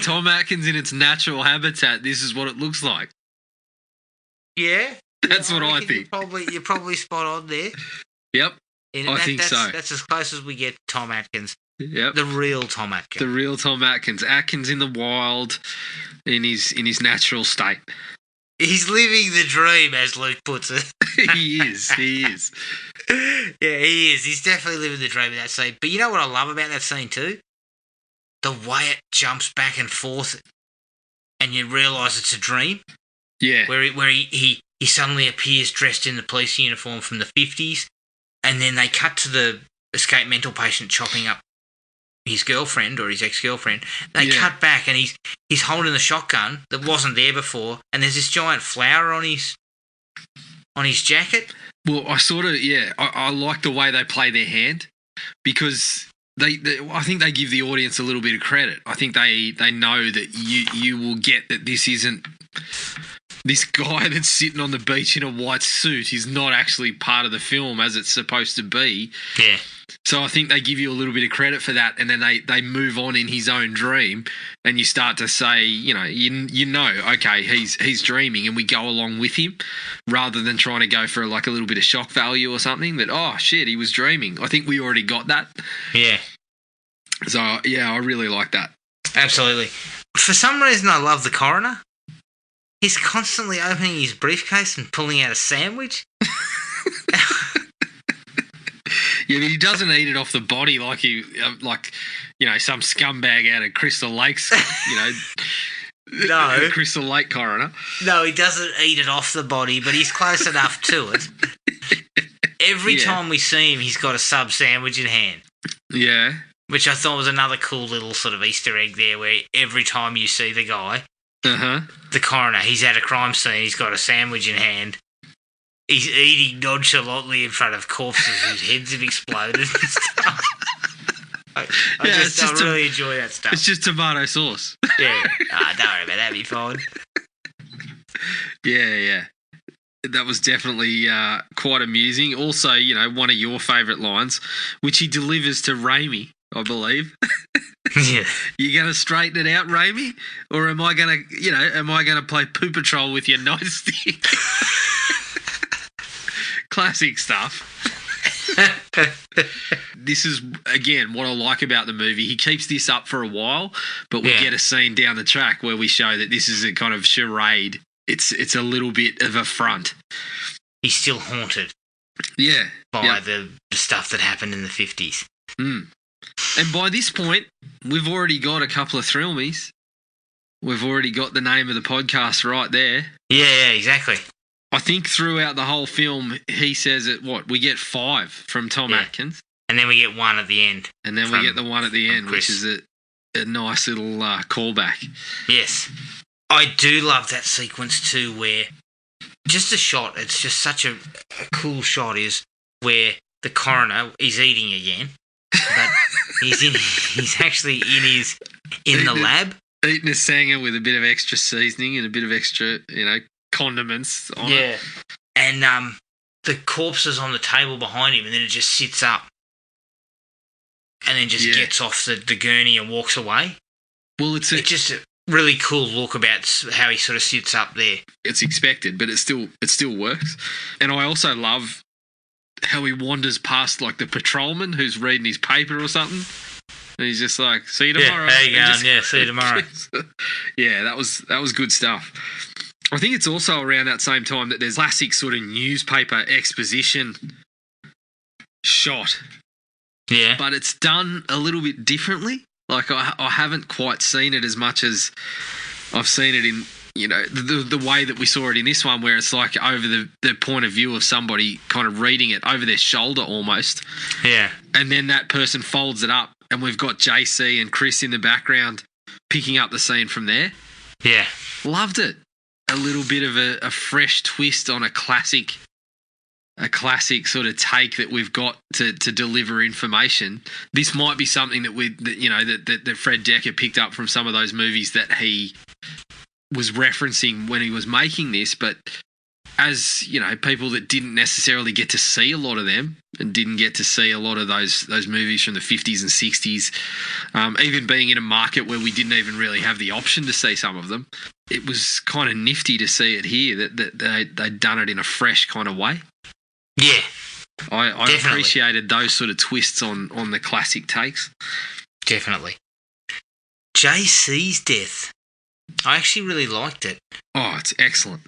Tom Atkins in its natural habitat, this is what it looks like. Yeah, that's what I think. You're probably spot on there. Yep, I think so. That's as close as we get to Tom Atkins. Yep, the real Tom Atkins. The real Tom Atkins. Atkins in the wild, in his natural state. He's living the dream, as Luke puts it. He is. Yeah, he is. He's definitely living the dream in that scene. But you know what I love about that scene too? The way it jumps back and forth, and you realise it's a dream. Yeah. Where he suddenly appears dressed in the police uniform from the 50s, and then they cut to the escaped mental patient chopping up his girlfriend or his ex-girlfriend. They cut back, and he's holding the shotgun that wasn't there before, and there's this giant flower on his jacket. Well, I like the way they play their hand, because I think they give the audience a little bit of credit. I think they know that you will get that this isn't this guy that's sitting on the beach in a white suit is not actually part of the film as it's supposed to be. Yeah. So I think they give you a little bit of credit for that, and then they move on in his own dream, and you start to say, okay, he's dreaming, and we go along with him, rather than trying to go for like a little bit of shock value or something that, oh shit, he was dreaming. I think we already got that. Yeah. So yeah, I really like that. Absolutely. For some reason, I love the coroner. He's constantly opening his briefcase and pulling out a sandwich. Yeah, but he doesn't eat it off the body like some scumbag out of Crystal Lakes, No. Crystal Lake coroner. No, he doesn't eat it off the body, but he's close enough to it. Every time we see him, he's got a sub sandwich in hand. Yeah. Which I thought was another cool little sort of Easter egg there, where every time you see the guy, the coroner, he's at a crime scene, he's got a sandwich in hand. He's eating nonchalantly in front of corpses whose heads have exploded and stuff. I really enjoy that stuff. It's just tomato sauce. Yeah. Don't worry about that, it'll be fine. Yeah. That was definitely quite amusing. Also, one of your favourite lines, which he delivers to Raimi, I believe. Yeah. You going to straighten it out, Raimi? Or am I going to play Poo Patrol with your nightstick? Classic stuff. This is, again, what I like about the movie. He keeps this up for a while, but we get a scene down the track where we show that this is a kind of charade. It's a little bit of a front. He's still haunted. Yeah. By the stuff that happened in the 50s. Mm. And by this point, we've already got a couple of thrill me's. We've already got the name of the podcast right there. Yeah, exactly. I think throughout the whole film, he says we get 5 from Tom Atkins. And then we get 1 at the end. And then we get the 1 at the end, which is a nice little callback. Yes. I do love that sequence too, where just a shot, it's just such a cool shot, is where the coroner is eating again, but he's actually in the lab. Eating a sanger with a bit of extra seasoning and a bit of extra, condiments on it. And the corpse is on the table behind him, and then it just sits up and then just gets off the gurney and walks away. Well, it's just a really cool look about how he sort of sits up there. It's expected, but it still works. And I also love how he wanders past like the patrolman who's reading his paper or something. And he's just like, see you tomorrow. Yeah, how you going? See you tomorrow. Yeah, that was good stuff. I think it's also around that same time that there's classic sort of newspaper exposition shot. Yeah. But it's done a little bit differently. Like, I haven't quite seen it as much as I've seen it in, the way that we saw it in this one, where it's like over the point of view of somebody kind of reading it over their shoulder almost. Yeah. And then that person folds it up, and we've got JC and Chris in the background picking up the scene from there. Yeah. Loved it. A little bit of a fresh twist on a classic sort of take that we've got to deliver information. This might be something that Fred Decker picked up from some of those movies that he was referencing when he was making this, but as people that didn't necessarily get to see a lot of them and didn't get to see a lot of those movies from the 50s and 60s, even being in a market where we didn't even really have the option to see some of them, it was kind of nifty to see it here that they'd done it in a fresh kind of way. Yeah. I appreciated those sort of twists on the classic takes. Definitely. JC's death. I actually really liked it. Oh, it's excellent.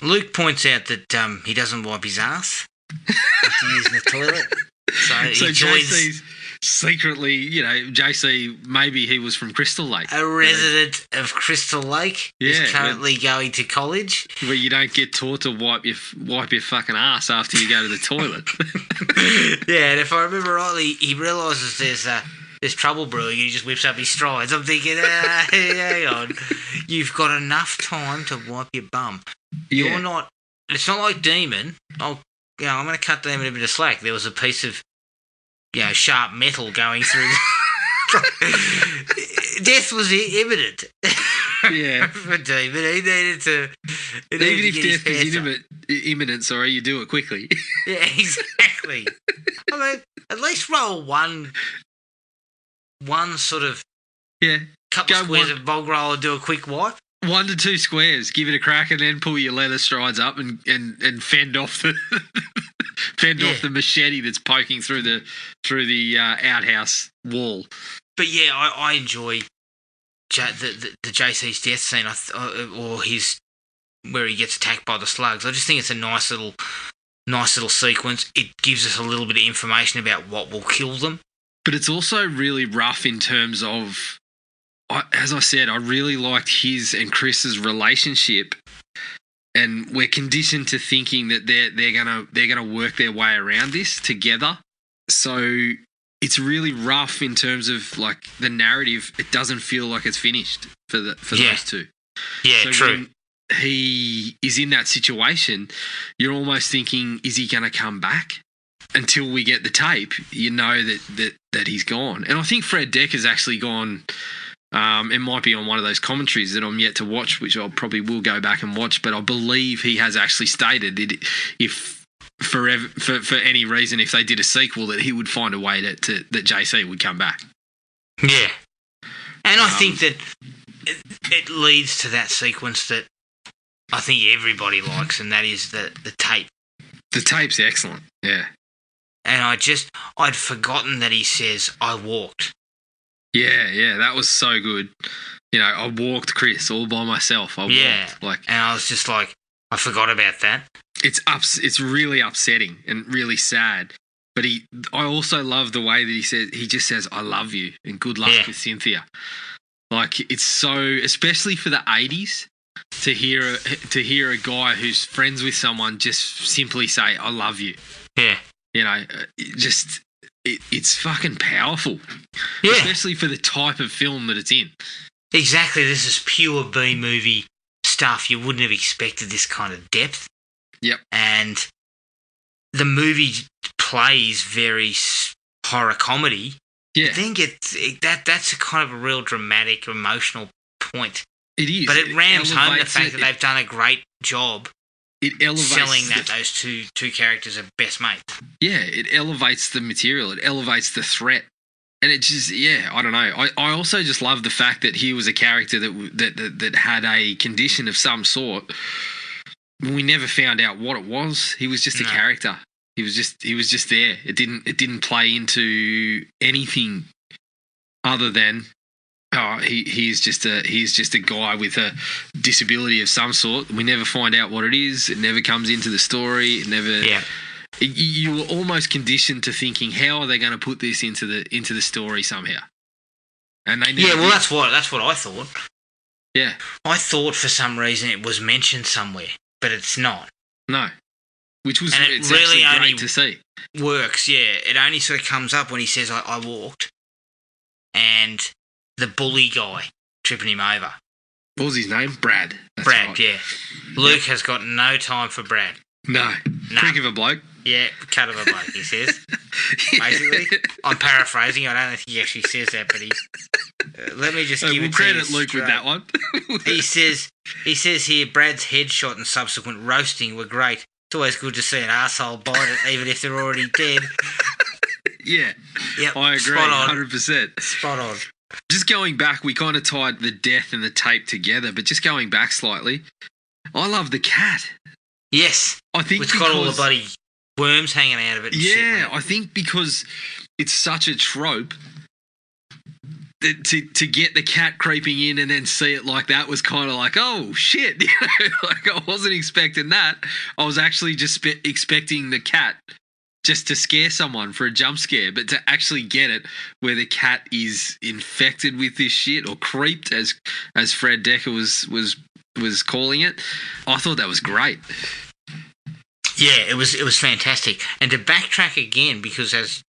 Luke points out that he doesn't wipe his ass after using the toilet. So he joins JC's secretly, JC, maybe he was from Crystal Lake. a resident of Crystal Lake. Is currently going to college. Where you don't get taught to wipe your fucking ass after you go to the toilet. Yeah, and if I remember rightly, he realises there's trouble brewing and he just whips up his strides. I'm thinking, hang on. You've got enough time to wipe your bum. Yeah. You're not... It's not like Demon. I'm going to cut Demon a bit of slack. There was a piece of, sharp metal going through... Death was imminent. Yeah. For Demon. He needed to... Even if death is imminent, you do it quickly. Yeah, exactly. I mean, at least roll one sort of couple of squares of bog roll and do a quick wipe. 1 to 2 squares, give it a crack, and then pull your leather strides up and fend off the off the machete that's poking through the outhouse wall. But yeah, I enjoy the JC's death scene, or his where he gets attacked by the slugs. I just think it's a nice little sequence. It gives us a little bit of information about what will kill them. But it's also really rough in terms of, as I said, I really liked his and Chris's relationship, and we're conditioned to thinking that they're gonna work their way around this together. So it's really rough in terms of like the narrative. It doesn't feel like it's finished for those two. Yeah, so true. When he is in that situation, you're almost thinking, is he going to come back? Until we get the tape, you know that he's gone. And I think Fred Deck has actually gone. It might be on one of those commentaries that I'm yet to watch, which I probably will go back and watch. But I believe he has actually stated that if for any reason, if they did a sequel, that he would find a way that JC would come back. Yeah, and I think that it leads to that sequence that I think everybody likes, and that is the tape. The tape's excellent. Yeah. And I'd forgotten that he says, I walked. Yeah, that was so good. I walked, Chris, all by myself. I walked. And I was just like, I forgot about that. It's really upsetting and really sad. But I also love the way that he just says, I love you and good luck with Cynthia. Like, it's so, especially for the 80s, to hear a guy who's friends with someone just simply say, I love you. Yeah. It's fucking powerful. Yeah. Especially for the type of film that it's in. Exactly. This is pure B-movie stuff. You wouldn't have expected this kind of depth. Yep. And the movie plays very horror comedy. Yeah. But then that's a kind of a real dramatic, emotional point. It is. But it rams home the fact that they've done a great job. It elevates selling that those two characters are best mates. Yeah, it elevates the material. It elevates the threat, and it just I don't know. I also just love the fact that he was a character that had a condition of some sort. We never found out what it was. He was just a character. He was just there. It didn't play into anything other than. He's just a guy with a disability of some sort. We never find out what it is. It never comes into the story. It never. Yeah. You were almost conditioned to thinking, how are they going to put this into the story somehow? And they never. Yeah, well, that's what I thought. Yeah. I thought for some reason it was mentioned somewhere, but it's not. No. Which was it's really only great to see. Works. Yeah. It only sort of comes up when he says, "I walked," and the bully guy tripping him over. What was his name? Brad. That's Brad, right. Yeah. Luke has got no time for Brad. No. Prick of a bloke. Yeah, cut of a bloke, he says. Basically. I'm paraphrasing. I don't think he actually says that, but let me just give it to you. Credit Luke with that one. He says here, Brad's headshot and subsequent roasting were great. It's always good to see an arsehole bite it, even if they're already dead. Yeah. Yep. I agree, 100%. Spot on. Just going back, we kind of tied the death and the tape together, but just going back slightly, I love the cat. Yes. I think it's got all the bloody worms hanging out of it. Yeah, I think because it's such a trope, to get the cat creeping in and then see it like that was kind of like, oh shit, like I wasn't expecting that. I was actually just expecting the cat just to scare someone for a jump scare, but to actually get it where the cat is infected with this shit or creeped, as Fred Decker was calling it, I thought that was great. Yeah, it was fantastic. And to backtrack again, because as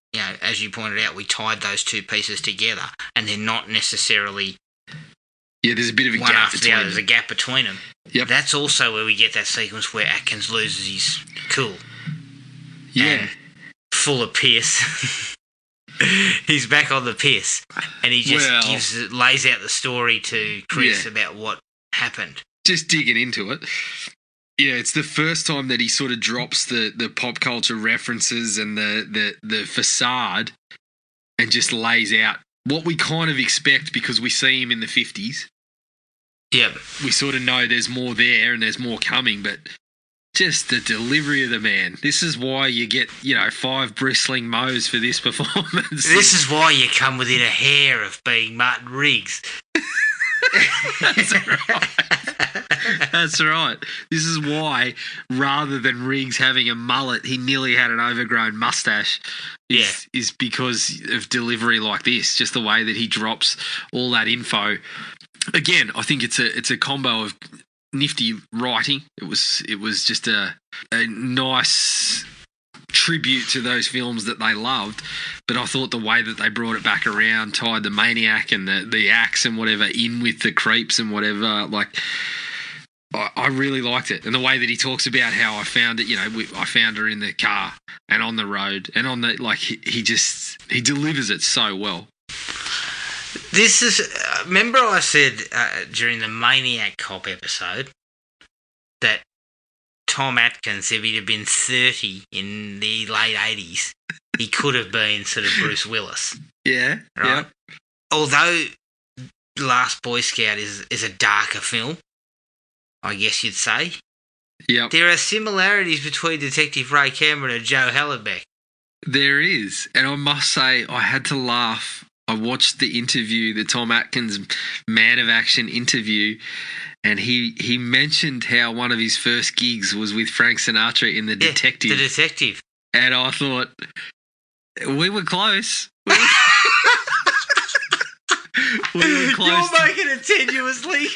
you pointed out, we tied those two pieces together, and they're not necessarily. Yeah, there's a bit of a one gap after between the other. them. There's a gap between them. Yep. That's also where we get that sequence where Atkins loses his cool. Yeah. And full of piss. He's back on the piss, and he just lays out the story to Chris about what happened. Just digging into it. Yeah, it's the first time that he sort of drops the pop culture references and the facade and just lays out what we kind of expect because we see him in the 50s. Yeah. We sort of know there's more there and there's more coming, but just the delivery of the man. This is why you get, 5 bristling mows for this performance. This is why you come within a hair of being Martin Riggs. That's right. That's right. This is why, rather than Riggs having a mullet, he nearly had an overgrown mustache. Is because of delivery like this, just the way that he drops all that info. Again, I think it's a combo of nifty writing. It was just a nice tribute to those films that they loved, but I thought the way that they brought it back around, tied the maniac and the axe and whatever in with the creeps and whatever, like I really liked it. And the way that he talks about how I found it, I found her in the car and on the road and on the, like, he delivers it so well. This is, remember I said during the Maniac Cop episode that Tom Atkins, if he'd have been 30 in the late 80s, he could have been sort of Bruce Willis. Yeah. Right? Yep. Although Last Boy Scout is a darker film, I guess you'd say. Yep. There are similarities between Detective Ray Cameron and Joe Hallenbeck. There is. And I must say, I had to laugh. I watched the interview, the Tom Atkins Man of Action interview, and he mentioned how one of his first gigs was with Frank Sinatra in The Detective. The Detective. And I thought, we were close. We were close. You're making it tenuously.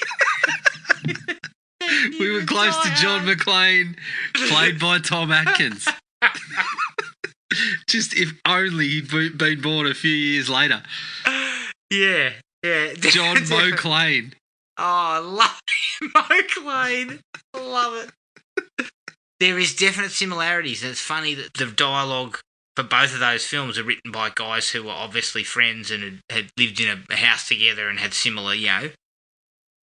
We were close to John McClane, played by Tom Atkins. Just if only he'd been born a few years later. Yeah. John McClane. Oh, I love McClane. I love it. There is definite similarities, and it's funny that the dialogue for both of those films are written by guys who were obviously friends and had lived in a house together and had similar,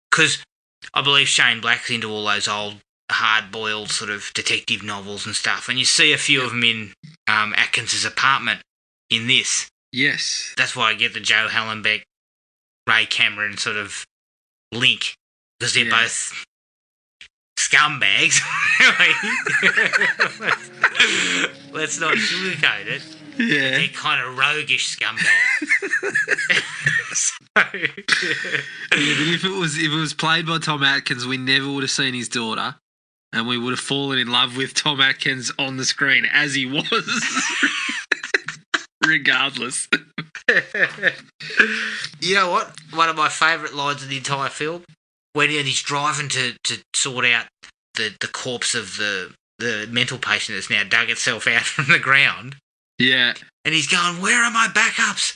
because I believe Shane Black's into all those old hard-boiled sort of detective novels and stuff, and you see a few of them in Atkins's apartment in this. Yes. That's why I get the Joe Hallenbeck, Ray Cameron sort of link, because they're both scumbags. Let's not sugarcoat it. Yeah. They're kind of roguish scumbags. But if it was played by Tom Atkins, we never would have seen his daughter, and we would have fallen in love with Tom Atkins on the screen as he was, regardless. You know what? One of my favourite lines in the entire film, when he's driving to sort out the corpse of the mental patient that's now dug itself out from the ground. Yeah. And he's going, where are my backups?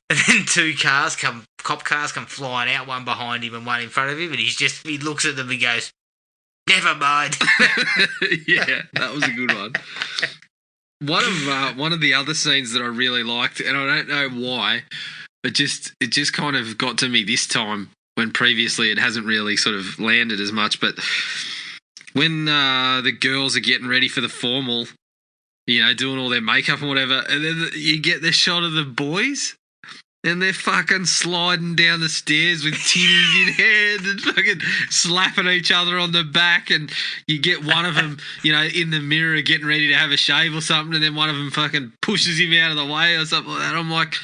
And then 2 cop cars come flying out, one behind him and one in front of him, and he looks at them and goes, never mind. Yeah, that was a good one. One of the other scenes that I really liked, and I don't know why, it just kind of got to me this time when previously it hasn't really sort of landed as much, but when the girls are getting ready for the formal, doing all their makeup and whatever, and then you get the shot of the boys And they're fucking sliding down the stairs with tinnies in hand and fucking slapping each other on the back. And you get one of them, in the mirror getting ready to have a shave or something, and then one of them fucking pushes him out of the way or something like that. I'm like,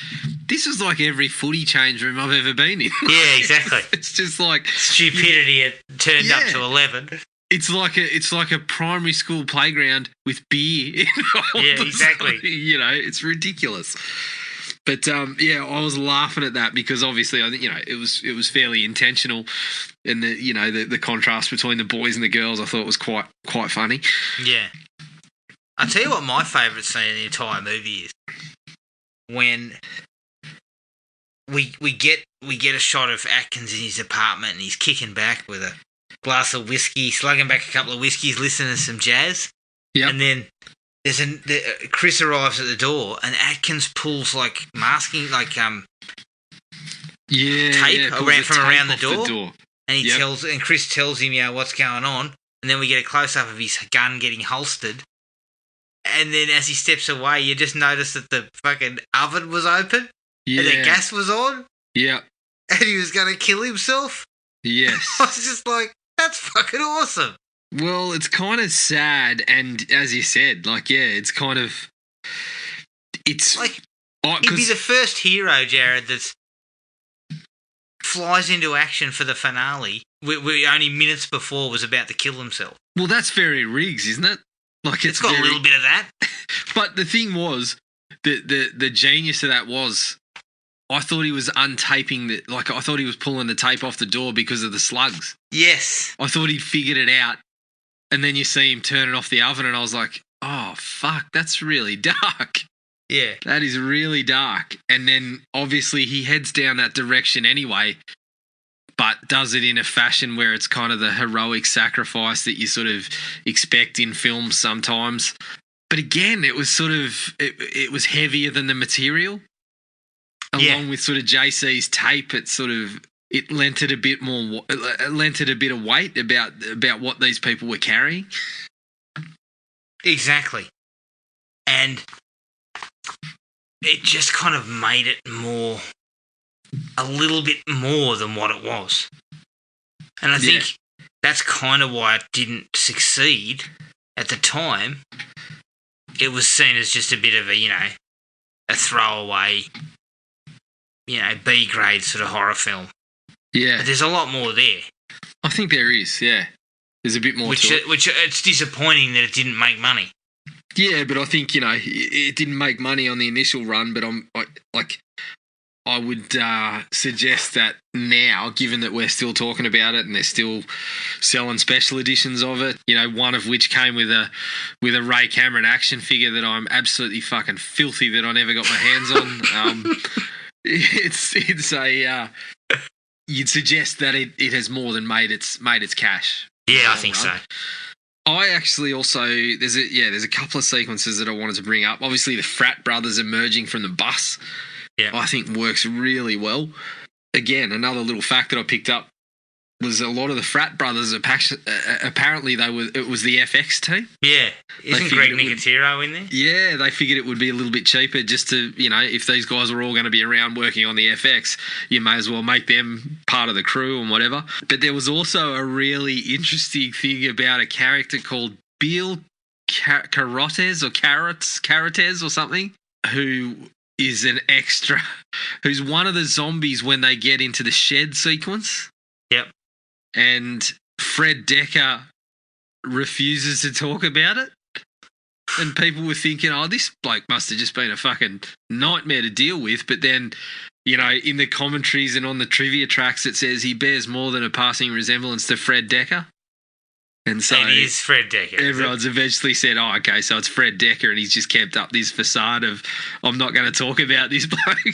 this is like every footy change room I've ever been in. Yeah, exactly. It's just like stupidity turned up to 11. It's like a primary school playground with beer. Yeah, exactly. It's ridiculous. But I was laughing at that because obviously I think it was fairly intentional, and the contrast between the boys and the girls I thought was quite funny. Yeah, I'll tell you what my favourite scene in the entire movie is when we get a shot of Atkins in his apartment and he's kicking back with a glass of whiskey, slugging back a couple of whiskeys, listening to some jazz. Yeah, and then. Chris arrives at the door and Atkins pulls masking tape around the door. And and Chris tells him what's going on, and then we get a close up of his gun getting holstered. And then as he steps away, you just notice that the fucking oven was open and the gas was on. Yeah, and he was going to kill himself. Yes, I was just like, that's fucking awesome. Well, it's kind of sad, and as you said, it's kind of... It's... he'd be the first hero, Jared, that flies into action for the finale, where only minutes before was about to kill himself. Well, that's very Riggs, isn't it? It's got a little bit of that. But the thing was, the genius of that was... I thought he was untaping I thought he was pulling the tape off the door because of the slugs. Yes. I thought he'd figured it out. And then you see him turning off the oven, and I was like, oh, fuck, that's really dark. Yeah. That is really dark. And then, obviously, he heads down that direction anyway, but does it in a fashion where it's kind of the heroic sacrifice that you sort of expect in films sometimes. But again, it was sort of, it was heavier than the material. Along with sort of JC's tape, it lent it a bit more. It lent it a bit of weight about what these people were carrying. Exactly, and it just kind of made it a little bit more than what it was. And I think that's kind of why it didn't succeed at the time. It was seen as just a bit of a throwaway, B grade sort of horror film. Yeah. But there's a lot more there. I think there is, yeah. There's a bit more to it. Which it's disappointing that it didn't make money. Yeah, but I think, it didn't make money on the initial run, but I would suggest that now, given that we're still talking about it and they're still selling special editions of it, one of which came with a Ray Cameron action figure that I'm absolutely fucking filthy that I never got my hands on. It's a you'd suggest that it has more than made its cash. Yeah, I think so. I actually also there's a couple of sequences that I wanted to bring up. Obviously, the frat brothers emerging from the bus, I think works really well. Again, another little fact that I picked up was a lot of the frat brothers apparently it was the FX team. Yeah, isn't Greg Nicotero in there? Yeah, they figured it would be a little bit cheaper just to, if these guys are all going to be around working on the FX, you may as well make them part of the crew and whatever. But there was also a really interesting thing about a character called Bill Carotes or something, who is an extra, who's one of the zombies when they get into the shed sequence. Yep. And Fred Decker refuses to talk about it. And people were thinking, oh, this bloke must have just been a fucking nightmare to deal with. But then, in the commentaries and on the trivia tracks, it says he bears more than a passing resemblance to Fred Decker. And so it is Fred Decker. Everyone's eventually said, oh, okay, so it's Fred Decker, and he's just kept up this facade of, I'm not going to talk about this bloke,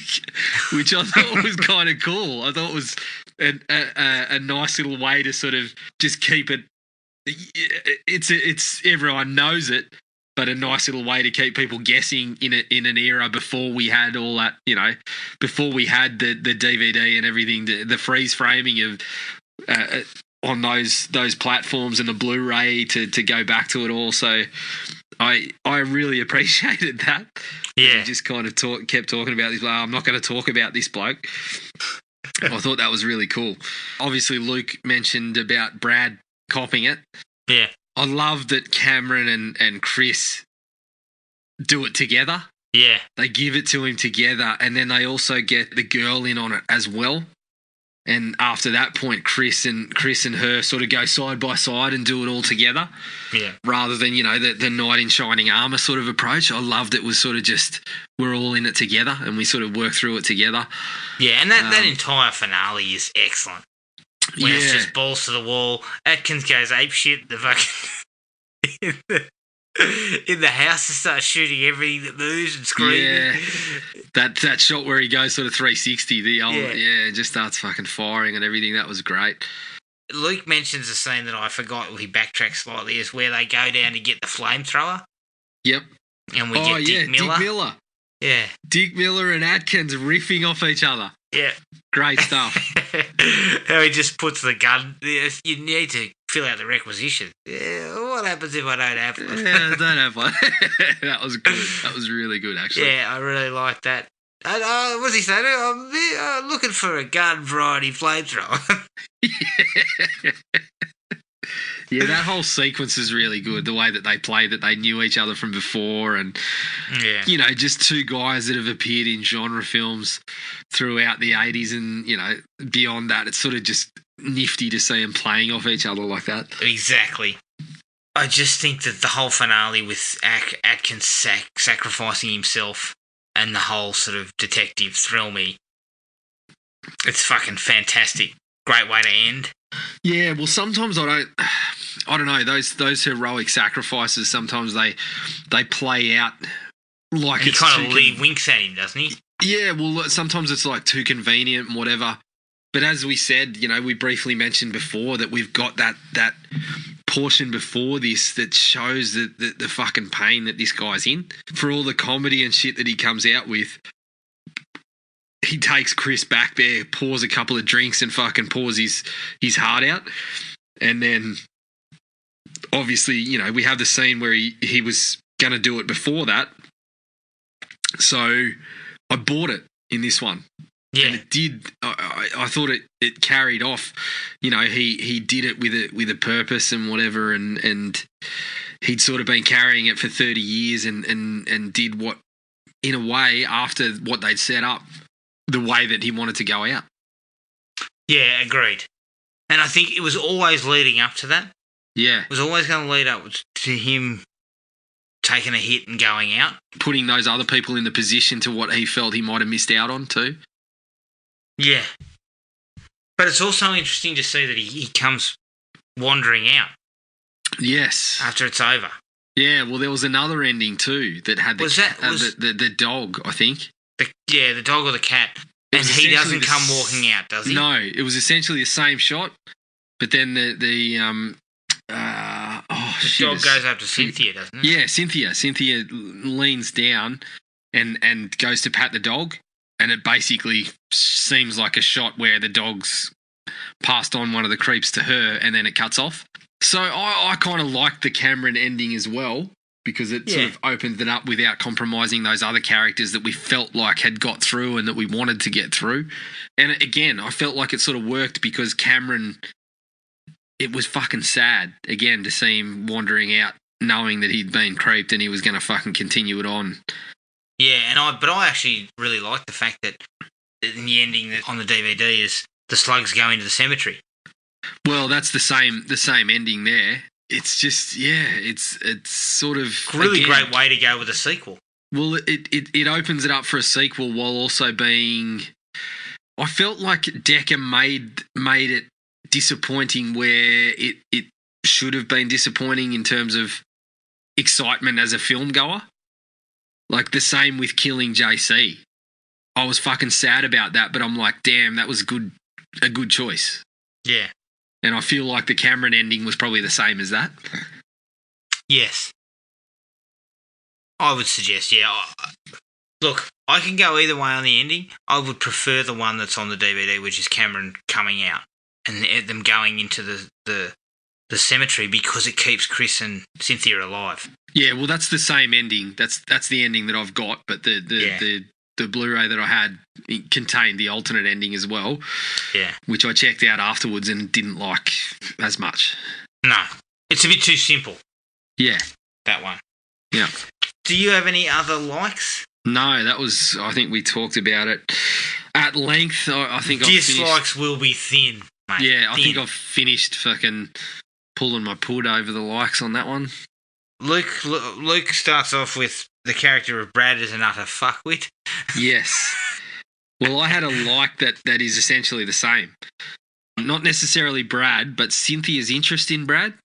which I thought was kind of cool. I thought it was a nice little way to sort of just keep it. It's everyone knows it, but a nice little way to keep people guessing in an era before we had all that, before we had the DVD and everything, the freeze framing of on those platforms and the Blu-ray to go back to it all. So I really appreciated that. Yeah. He just kind of kept talking about this. I'm not going to talk about this bloke. I thought that was really cool. Obviously, Luke mentioned about Brad copping it. Yeah. I love that Cameron and Chris do it together. Yeah. They give it to him together, and then they also get the girl in on it as well. And after that point, Chris and her sort of go side by side and do it all together. Yeah. Rather than, the knight in shining armour sort of approach. I loved it was sort of just we're all in it together and we sort of work through it together. Yeah, and that entire finale is excellent. When it's just balls to the wall. Atkins goes apeshit. The fucking in the house and starts shooting everything that moves and screaming. Yeah, that shot where he goes sort of 360, just starts fucking firing and everything. That was great. Luke mentions a scene that I forgot. We backtrack slightly. Is where they go down to get the flamethrower. Yep. And we get Dick Miller. Dick Miller. Yeah. Dick Miller and Atkins riffing off each other. Yeah. Great stuff. How he just puts the gun. You need to fill out the requisition. Yeah, what happens if I don't have one? Yeah, I don't have one. That was good. That was really good, actually. Yeah, I really like that. And, what's he saying? I'm looking for a garden variety flamethrower. Yeah, that whole sequence is really good. The way that they play that they knew each other from before and, just two guys that have appeared in genre films throughout the 80s and, beyond that. It's sort of just nifty to see them playing off each other like that. Exactly. I just think that the whole finale with Atkins sacrificing himself and the whole sort of detective thrill me. It's fucking fantastic. Great way to end. Yeah, well, sometimes I don't know, those heroic sacrifices, sometimes they play out like he it's kind of winks at him, doesn't he? Yeah, well, sometimes it's like too convenient and whatever. But as we said, we briefly mentioned before that we've got that portion before this that shows the fucking pain that this guy's in. For all the comedy and shit that he comes out with, he takes Chris back there, pours a couple of drinks and fucking pours his heart out. And then, obviously, we have the scene where he was going to do it before that. So I bought it in this one. Yeah. And it did. I thought it carried off. He did it with a purpose and whatever, and he'd sort of been carrying it for 30 years and did what, in a way, after what they'd set up, the way that he wanted to go out. Yeah, agreed. And I think it was always leading up to that. Yeah. It was always going to lead up to him taking a hit and going out. Putting those other people in the position to what he felt he might have missed out on too. Yeah. But it's also interesting to see that he comes wandering out. Yes. After it's over. Yeah, well, there was another ending too that had the dog, I think. The dog or the cat. And he doesn't come walking out, does he? No, it was essentially the same shot, but then the dog goes up to Cynthia, doesn't it? Yeah, Cynthia leans down and goes to pat the dog, and it basically seems like a shot where the dog's passed on one of the creeps to her, and then it cuts off. So I kind of liked the Cameron ending as well, because it sort of opened it up without compromising those other characters that we felt like had got through and that we wanted to get through. And again, I felt like it sort of worked because Cameron, it was fucking sad, again, to see him wandering out knowing that he'd been creeped and he was going to fucking continue it on. Yeah, but I actually really like the fact that in the ending on the DVD is the slugs go into the cemetery. Well, that's the same ending there. It's just, it's sort of... Really great way to go with a sequel. Well, it opens it up for a sequel while also being... I felt like Decca made it disappointing where it should have been disappointing in terms of excitement as a film goer. Like the same with killing JC. I was fucking sad about that, but I'm like, damn, that was a good choice. Yeah. And I feel like the Cameron ending was probably the same as that. Yes. I would suggest, Look, I can go either way on the ending. I would prefer the one that's on the DVD, which is Cameron coming out and them going into the the cemetery because it keeps Chris and Cynthia alive. Yeah, well, that's the same ending. That's the ending that I've got, but the Blu-ray that I had contained the alternate ending as well. Yeah. Which I checked out afterwards and didn't like as much. No. It's a bit too simple. Yeah. That one. Yeah. Do you have any other likes? No, that was, I think we talked about it at length. I think dislikes will be thin, mate. Yeah, I think I've finished fucking pulling my pud over the likes on that one. Luke starts off with the character of Brad as an utter fuckwit. Yes. Well, I had a like that is essentially the same. Not necessarily Brad, but Cynthia's interest in Brad.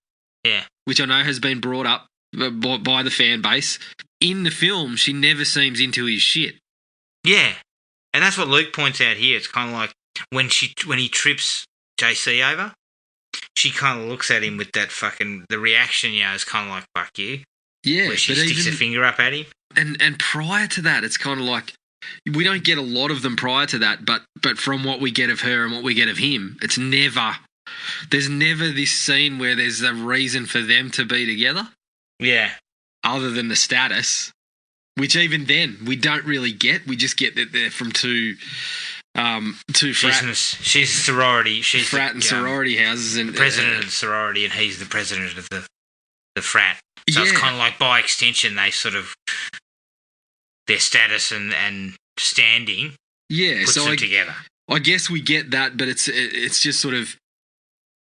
Yeah. Which I know has been brought up by the fan base. In the film, she never seems into his shit. Yeah. And that's what Luke points out here. It's kind of like when he trips JC over, she kind of looks at him with that fucking... The reaction, is kind of like, fuck you. Yeah. Where she sticks her finger up at him. And prior to that, it's kind of like... We don't get a lot of them prior to that, but from what we get of her and what we get of him, it's never... There's never this scene where there's a reason for them to be together. Yeah. Other than the status, which even then we don't really get. We just get that they're from two frat. She's a sorority. She's frat and sorority houses, and the president of the sorority, and he's the president of the frat. So it's kind of like by extension, they sort of their status and standing. Yeah, puts them together. I guess we get that, but it's just sort of.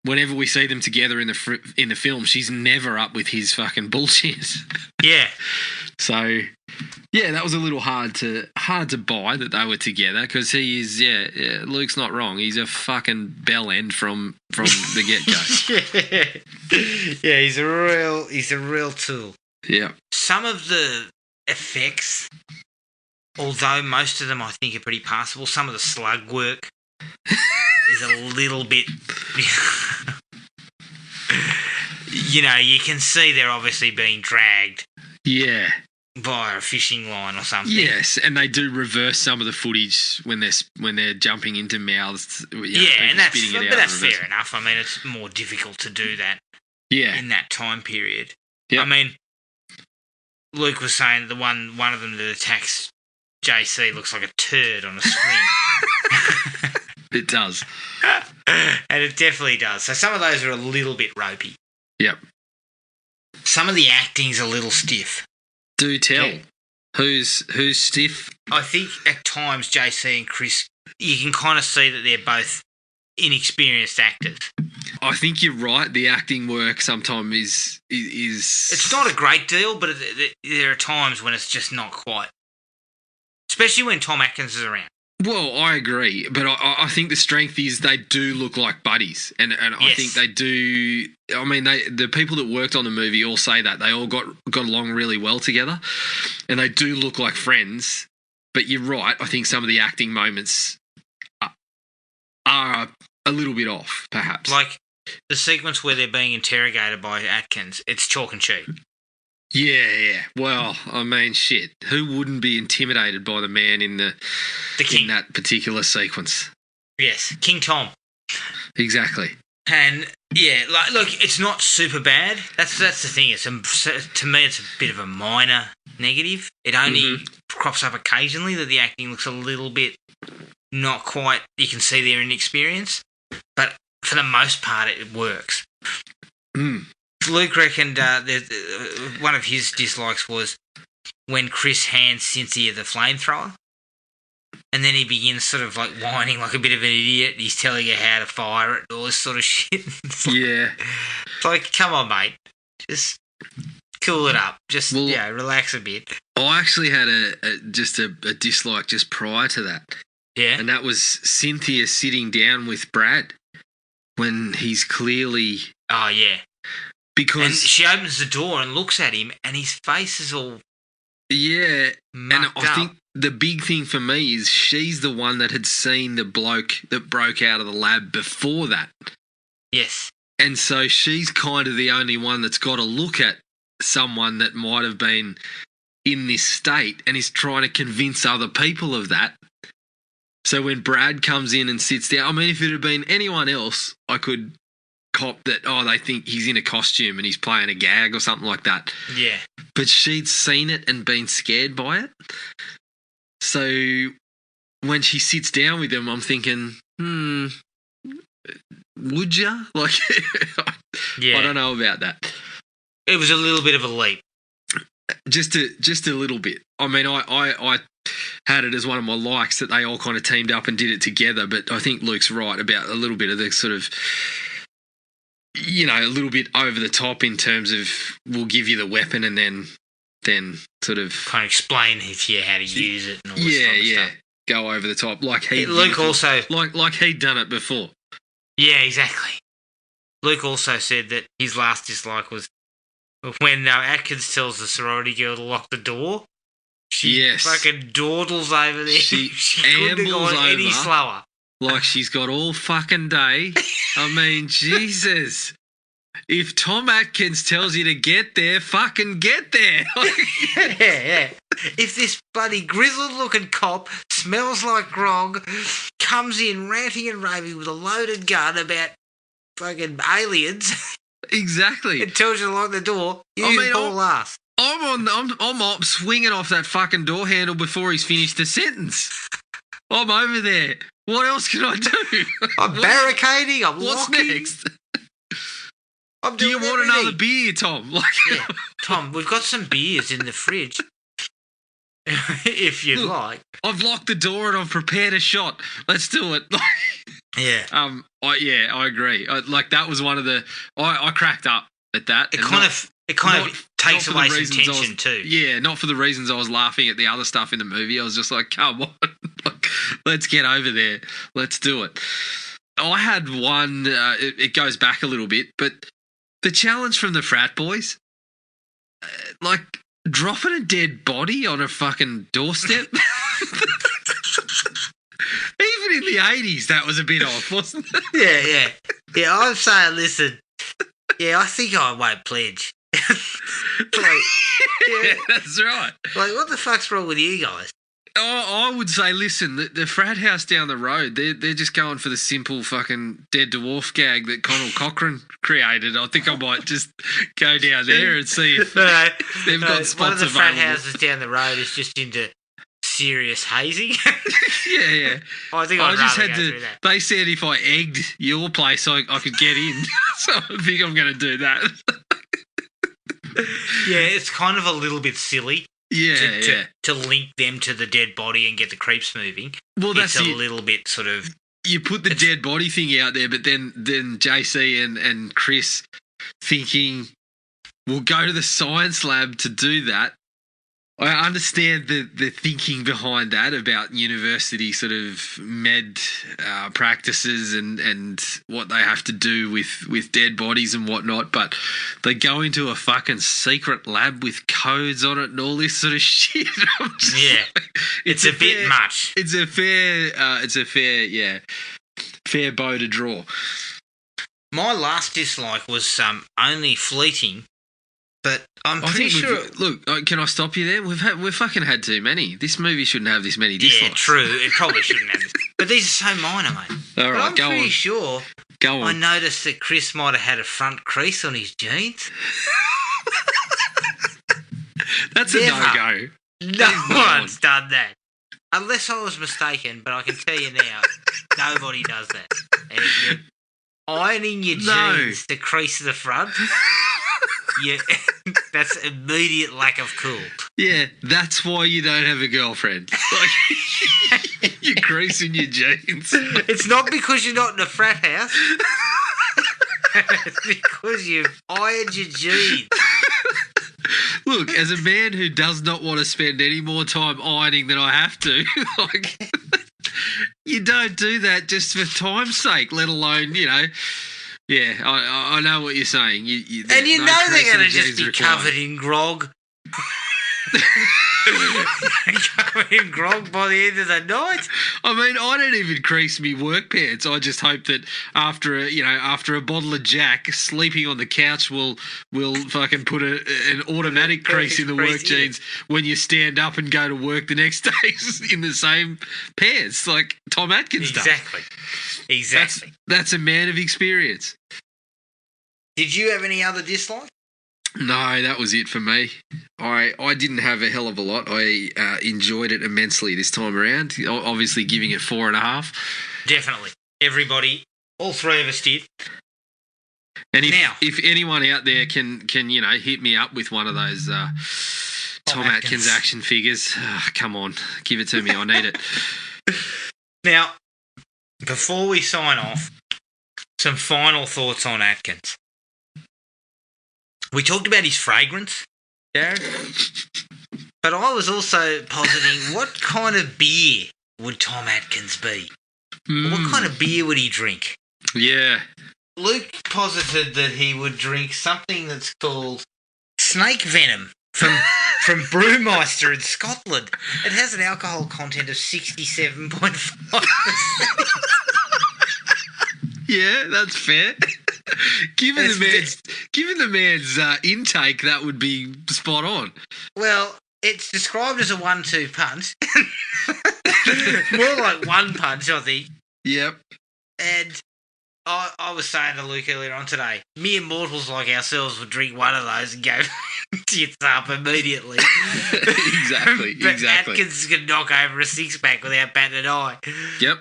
Whenever we see them together in the film, she's never up with his fucking bullshit. Yeah. So, yeah, that was a little hard to buy that they were together because he is, Luke's not wrong. He's a fucking bell end from the get-go. Yeah, he's a real tool. Yeah. Some of the effects, although most of them I think are pretty passable, some of the slug work is a little bit... you can see they're obviously being dragged. Yeah. Via a fishing line or something. Yes, and they do reverse some of the footage when they're jumping into mouths. And that's fair enough. I mean, it's more difficult to do that. Yeah. In that time period. Yep. I mean, Luke was saying the one of them that attacks JC looks like a turd on a string. It does. And it definitely does. So some of those are a little bit ropey. Yep. Some of the acting's a little stiff. Do tell. Yeah. Who's stiff? I think at times JC and Chris, you can kind of see that they're both inexperienced actors. I think you're right. The acting work sometimes is... It's not a great deal, but there are times when it's just not quite. Especially when Tom Atkins is around. Well, I agree, but I think the strength is they do look like buddies, and yes. I think they do. I mean, the people that worked on the movie all say that they all got along really well together, and they do look like friends. But you're right. I think some of the acting moments are a little bit off, perhaps. Like the sequence where they're being interrogated by Atkins, it's chalk and cheese. Yeah. Well, I mean, shit. Who wouldn't be intimidated by the man in the king in that particular sequence? Yes, King Tom. Exactly. And yeah, look, it's not super bad. That's the thing. To me, it's a bit of a minor negative. It only crops up occasionally that the acting looks a little bit not quite. You can see their inexperience, but for the most part, it works. Luke reckoned one of his dislikes was when Chris hands Cynthia the flamethrower, and then he begins sort of like whining like a bit of an idiot. He's telling her how to fire it, all this sort of shit. It's like, come on, mate, just cool it up, just relax a bit. I actually had a dislike just prior to that. Yeah, and that was Cynthia sitting down with Brad when he's clearly. Oh yeah. Because and she opens the door and looks at him, and his face is all and I think the big thing for me is she's the one that had seen the bloke that broke out of the lab before that. Yes. And so she's kind of the only one that's got to look at someone that might have been in this state and is trying to convince other people of that. So when Brad comes in and sits down, I mean, if it had been anyone else, I could cop that, they think he's in a costume and he's playing a gag or something like that. Yeah. But she'd seen it and been scared by it. So when she sits down with him, I'm thinking, would ya? Like, yeah. I don't know about that. It was a little bit of a leap. Just a little bit. I mean, I had it as one of my likes that they all kind of teamed up and did it together, but I think Luke's right about a little bit of the sort of, a little bit over the top in terms of we'll give you the weapon and then sort of kind of explain how to use it and all this kind of stuff. Go over the top like Luke also like he'd done it before. Yeah, exactly. Luke also said that his last dislike was when Atkins tells the sorority girl to lock the door. She fucking dawdles over there. She couldn't have gone any slower. Like she's got all fucking day. I mean, Jesus. If Tom Atkins tells you to get there, fucking get there. Yeah. If this bloody grizzled-looking cop smells like grog, comes in ranting and raving with a loaded gun about fucking aliens, exactly, and tells you to lock the door, you haul ass. I'm up swinging off that fucking door handle before he's finished the sentence. I'm over there. What else can I do? I'm barricading. I'm what's locking. Next? Do you want another beer, Tom? Yeah. Tom, we've got some beers in the fridge. If you'd like. I've locked the door and I've prepared a shot. Let's do it. Yeah. I agree. That was one of the. I cracked up at that. It kind of takes away some tension too. Yeah, not for the reasons I was laughing at the other stuff in the movie. I was just like, come on, let's get over there. Let's do it. I had one. It goes back a little bit, but the challenge from the frat boys, dropping a dead body on a fucking doorstep. Even in the 80s, that was a bit off, wasn't it? Yeah, I'm saying, listen, I think I won't pledge. That's right. What the fuck's wrong with you guys? I would say, listen, the frat house down the road, they're just going for the simple fucking dead dwarf gag that Conal Cochran created. I think I might just go down there and see if they've got spots available. One of the frat houses down the road is just into serious hazing. Yeah. I think I just had to. They said if I egged your place, I could get in. So I think I'm going to do that. Yeah, it's kind of a little bit silly. To link them to the dead body and get the creeps moving. Well, that's a little bit sort of. You put the dead body thing out there, but then JC and Chris thinking we'll go to the science lab to do that. I understand the thinking behind that about university sort of med practices and what they have to do with dead bodies and whatnot, but they go into a fucking secret lab with codes on it and all this sort of shit. It's a bit much. It's a fair bow to draw. My last dislike was only fleeting. But I'm pretty sure. Look, can I stop you there? We've fucking had too many. This movie shouldn't have this many dislikes. Yeah, true. It probably shouldn't have this. But these are so minor, mate. All right, I'm pretty sure. Go on. I noticed that Chris might have had a front crease on his jeans. That's a no-go. No one's done that. Unless I was mistaken, but I can tell you now, nobody does that. And if you're ironing your jeans to crease the front. Yeah, that's immediate lack of cool. Yeah, that's why you don't have a girlfriend. You're creasing your jeans. It's not because you're not in a frat house. It's because you've ironed your jeans. Look, as a man who does not want to spend any more time ironing than I have to, you don't do that just for time's sake, let alone, Yeah, I know what you're saying. And you know they're going to just be covered in grog. Covered in grog by the end of the night. I mean, I don't even crease me work pants. I just hope that after a bottle of Jack, sleeping on the couch will fucking put an automatic crease in the work jeans when you stand up and go to work the next day in the same pants, like Tom Atkins does. Exactly. That's a man of experience. Did you have any other dislikes? No, that was it for me. I didn't have a hell of a lot. I enjoyed it immensely this time around. Obviously, giving it 4.5. Definitely, everybody, all three of us did. And if anyone out there can hit me up with one of those Tom Atkins action figures, come on, give it to me. I need it. Now, before we sign off, some final thoughts on Atkins. We talked about his fragrance, Darren, but I was also positing what kind of beer would Tom Atkins be? What kind of beer would he drink? Yeah. Luke posited that he would drink something that's called snake venom from Brewmeister in Scotland. It has an alcohol content of 67.5%. Yeah, that's fair. Given the man's intake, that would be spot on. Well, it's described as a 1-2 punch. More like one punch, I think. Yep. And I was saying to Luke earlier on today, mere mortals like ourselves would drink one of those and go tits up immediately. Exactly. But Atkins can knock over a 6-pack without batting an eye. Yep.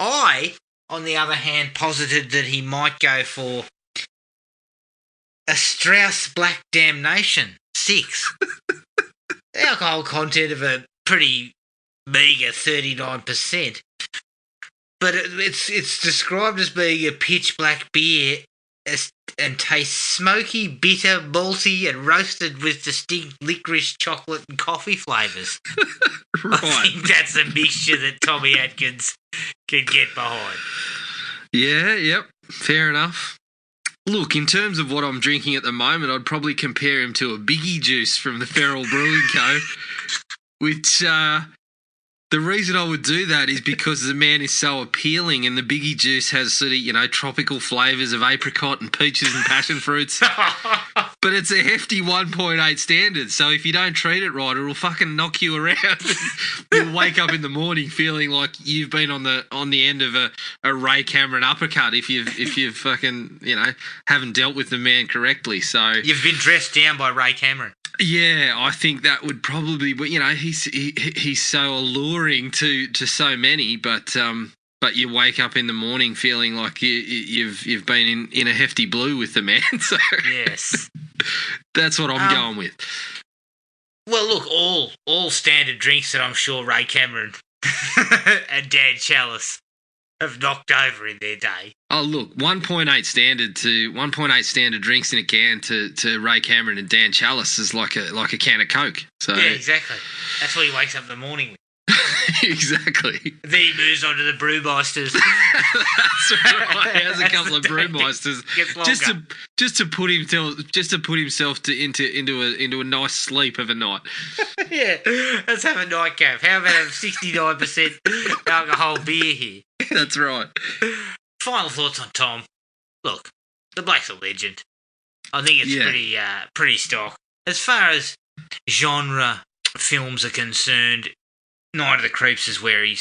I, on the other hand, posited that he might go for a Strauss Black Damnation 6. The alcohol content of a pretty meagre 39%. But it's described as being a pitch black beer and tastes smoky, bitter, malty, and roasted with distinct licorice, chocolate, and coffee flavours. Right. I think that's a mixture that Tommy Atkins can get behind. Yeah, yep, fair enough. Look, in terms of what I'm drinking at the moment, I'd probably compare him to a Biggie Juice from the Feral Brewing Co., which the reason I would do that is because the man is so appealing, and the Biggie Juice has sort of, tropical flavours of apricot and peaches and passion fruits. But it's a hefty 1.8 standard, so if you don't treat it right, it'll fucking knock you around. You'll wake up in the morning feeling like you've been on the end of a Ray Cameron uppercut if you've fucking, haven't dealt with the man correctly. So you've been dressed down by Ray Cameron. Yeah, I think that would probably, but he's so alluring to so many, but you wake up in the morning feeling like you've been in a hefty blue with the man. So yes, that's what I'm going with. Well, look, all standard drinks that I'm sure Ray Cameron and Dan Chalice have knocked over in their day. Oh, look, 1.8 standard drinks in a can to Ray Cameron and Dan Chalice is like a can of Coke. So yeah, exactly. That's what he wakes up in the morning with. Exactly. Then he moves on to the Brewmeisters. That's right. He has a couple of Brewmeisters just to put himself into a nice sleep of a night. Yeah, let's have a nightcap. How about a 69% alcohol beer here? That's right. Final thoughts on Tom. Look, the bloke's a legend. I think it's pretty stock. As far as genre films are concerned, Night of the Creeps is where he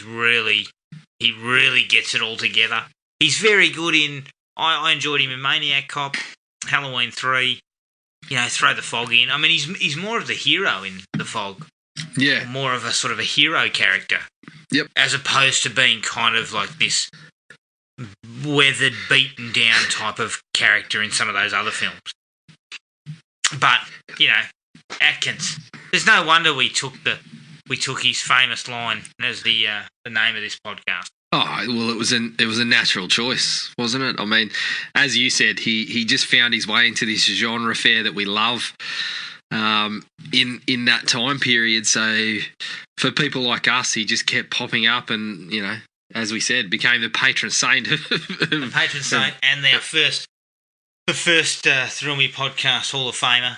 really gets it all together. He's very good in. I enjoyed him in Maniac Cop, Halloween 3. Throw the fog in. I mean, he's more of the hero in The Fog. Yeah, more of a sort of a hero character. Yep. As opposed to being kind of like this weathered, beaten down type of character in some of those other films. But Atkins. There's no wonder we took his famous line as the name of this podcast. Oh, well, it was a natural choice, wasn't it? I mean, as you said, he just found his way into this genre fare that we love in that time period. So for people like us, he just kept popping up and, as we said, became the patron saint. The patron saint and the first Thrill Me podcast Hall of Famer.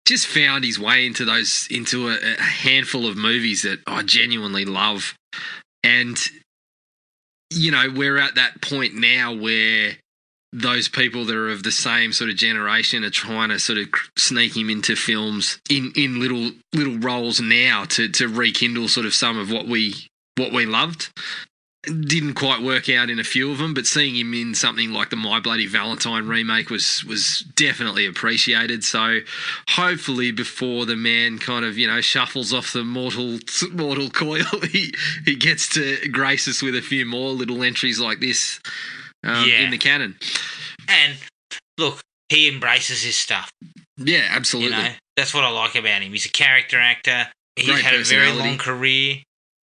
Just found his way into a handful of movies that I genuinely love. And, we're at that point now where those people that are of the same sort of generation are trying to sort of sneak him into films in little roles now to rekindle sort of some of what we loved. didn't quite work out in a few of them, but seeing him in something like the My Bloody Valentine remake was definitely appreciated. So hopefully before the man kind of, shuffles off the mortal coil, he gets to grace us with a few more little entries like this in the canon. And look, he embraces his stuff. Yeah, absolutely. That's what I like about him. He's a character actor. He's had a very long career.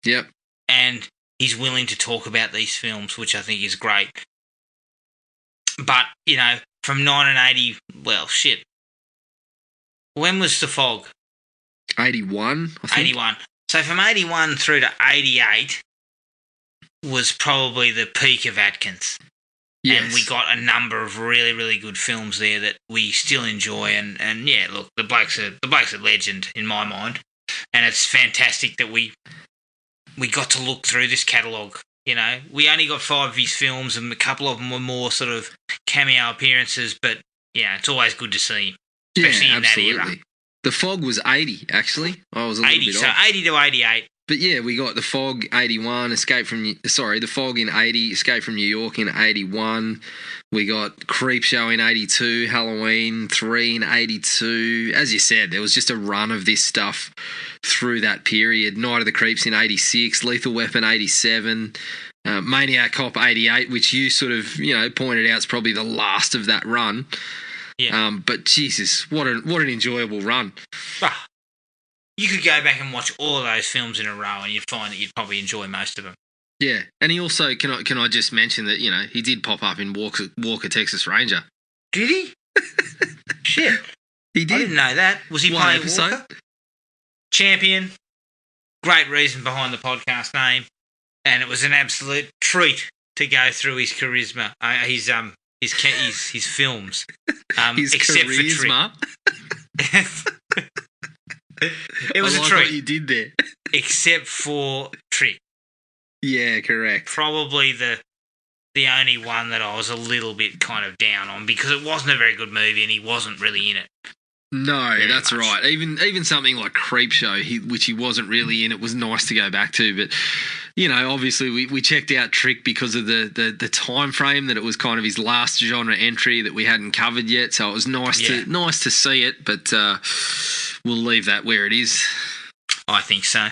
Yep. And he's willing to talk about these films, which I think is great. But, from 1980, well, shit. When was The Fog? 81, I think. 81. So from 81 through to 88 was probably the peak of Atkins. Yes. And we got a number of really, really good films there that we still enjoy. And yeah, look, the bloke's a legend in my mind. And it's fantastic that we got to look through this catalogue. We only got 5 of his films, and a couple of them were more sort of cameo appearances. But yeah, it's always good to see him, especially in that era. The Fog was 80, actually. I was a little bit off. 80 to 88. But yeah, we got The Fog 81, The Fog in 80, Escape from New York in 81. We got Creepshow in 82, Halloween 3 in 82. As you said, there was just a run of this stuff through that period. Night of the Creeps in 86, Lethal Weapon 87, Maniac Cop 88, which you sort of, pointed out is probably the last of that run. Yeah. But Jesus, what an enjoyable run. You could go back and watch all of those films in a row and you'd find that you'd probably enjoy most of them. Yeah, and he also, can I just mention that, he did pop up in Walker, Texas Ranger. Did he? Shit. He did. I didn't know that. Was he playing Walker? Champion. Great reason behind the podcast name. And it was an absolute treat to go through his charisma, his films. His except charisma? For Trick. It was a treat. What you did there. Except for Trick. Yeah, correct. Probably the only one that I was a little bit kind of down on because it wasn't a very good movie and he wasn't really in it. No, that's much. Right. Even something like Creepshow, which he wasn't really in, it was nice to go back to. But, obviously we checked out Trick because of the time frame that it was kind of his last genre entry that we hadn't covered yet. So it was nice to see it, but we'll leave that where it is. I think so.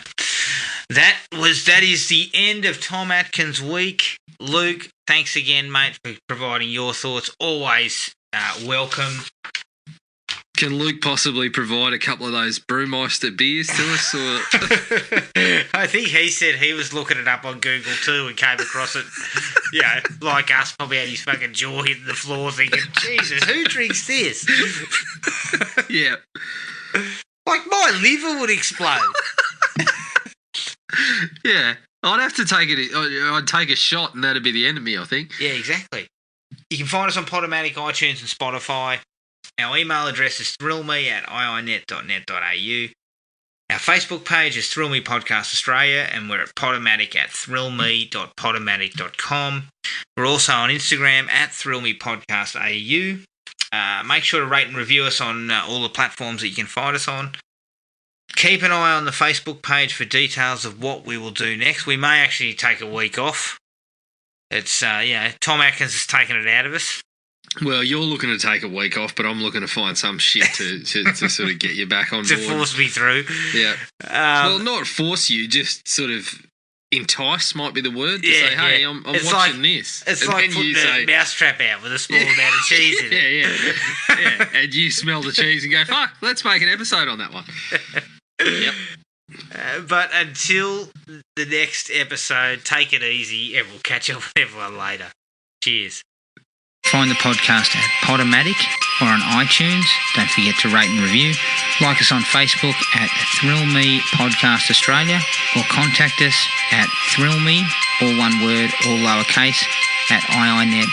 That is the end of Tom Atkins' week. Luke, thanks again, mate, for providing your thoughts. Always welcome. Can Luke possibly provide a couple of those Brewmeister beers to us? Or? I think he said he was looking it up on Google too and came across it, like us, probably had his fucking jaw hitting the floor thinking, Jesus, who drinks this? Yeah. Like my liver would explode. Yeah. I'd have to take it. I'd take a shot and that'd be the end of me, I think. Yeah, exactly. You can find us on Podomatic, iTunes and Spotify. Our email address is thrillme@iinet.net.au. Our Facebook page is Thrill Me Podcast Australia, and we're at Podomatic at thrillme.podomatic.com. We're also on Instagram at thrillmepodcastau. Make sure to rate and review us on all the platforms that you can find us on. Keep an eye on the Facebook page for details of what we will do next. We may actually take a week off. It's, Tom Atkins has taken it out of us. Well, you're looking to take a week off, but I'm looking to find some shit to sort of get you back on board. To force me through. Yeah. Well, not force you, just sort of entice might be the word. To say, hey, I'm watching this. It's like putting a mousetrap out with a small amount of cheese in it. Yeah. And you smell the cheese and go, fuck, let's make an episode on that one. Yep. But until the next episode, take it easy and we'll catch up with everyone later. Cheers. Find the podcast at Podomatic or on iTunes. Don't forget to rate and review. Like us on Facebook at Thrill Me Podcast Australia or contact us at thrillme, all one word, all lowercase, at iinet.net.au.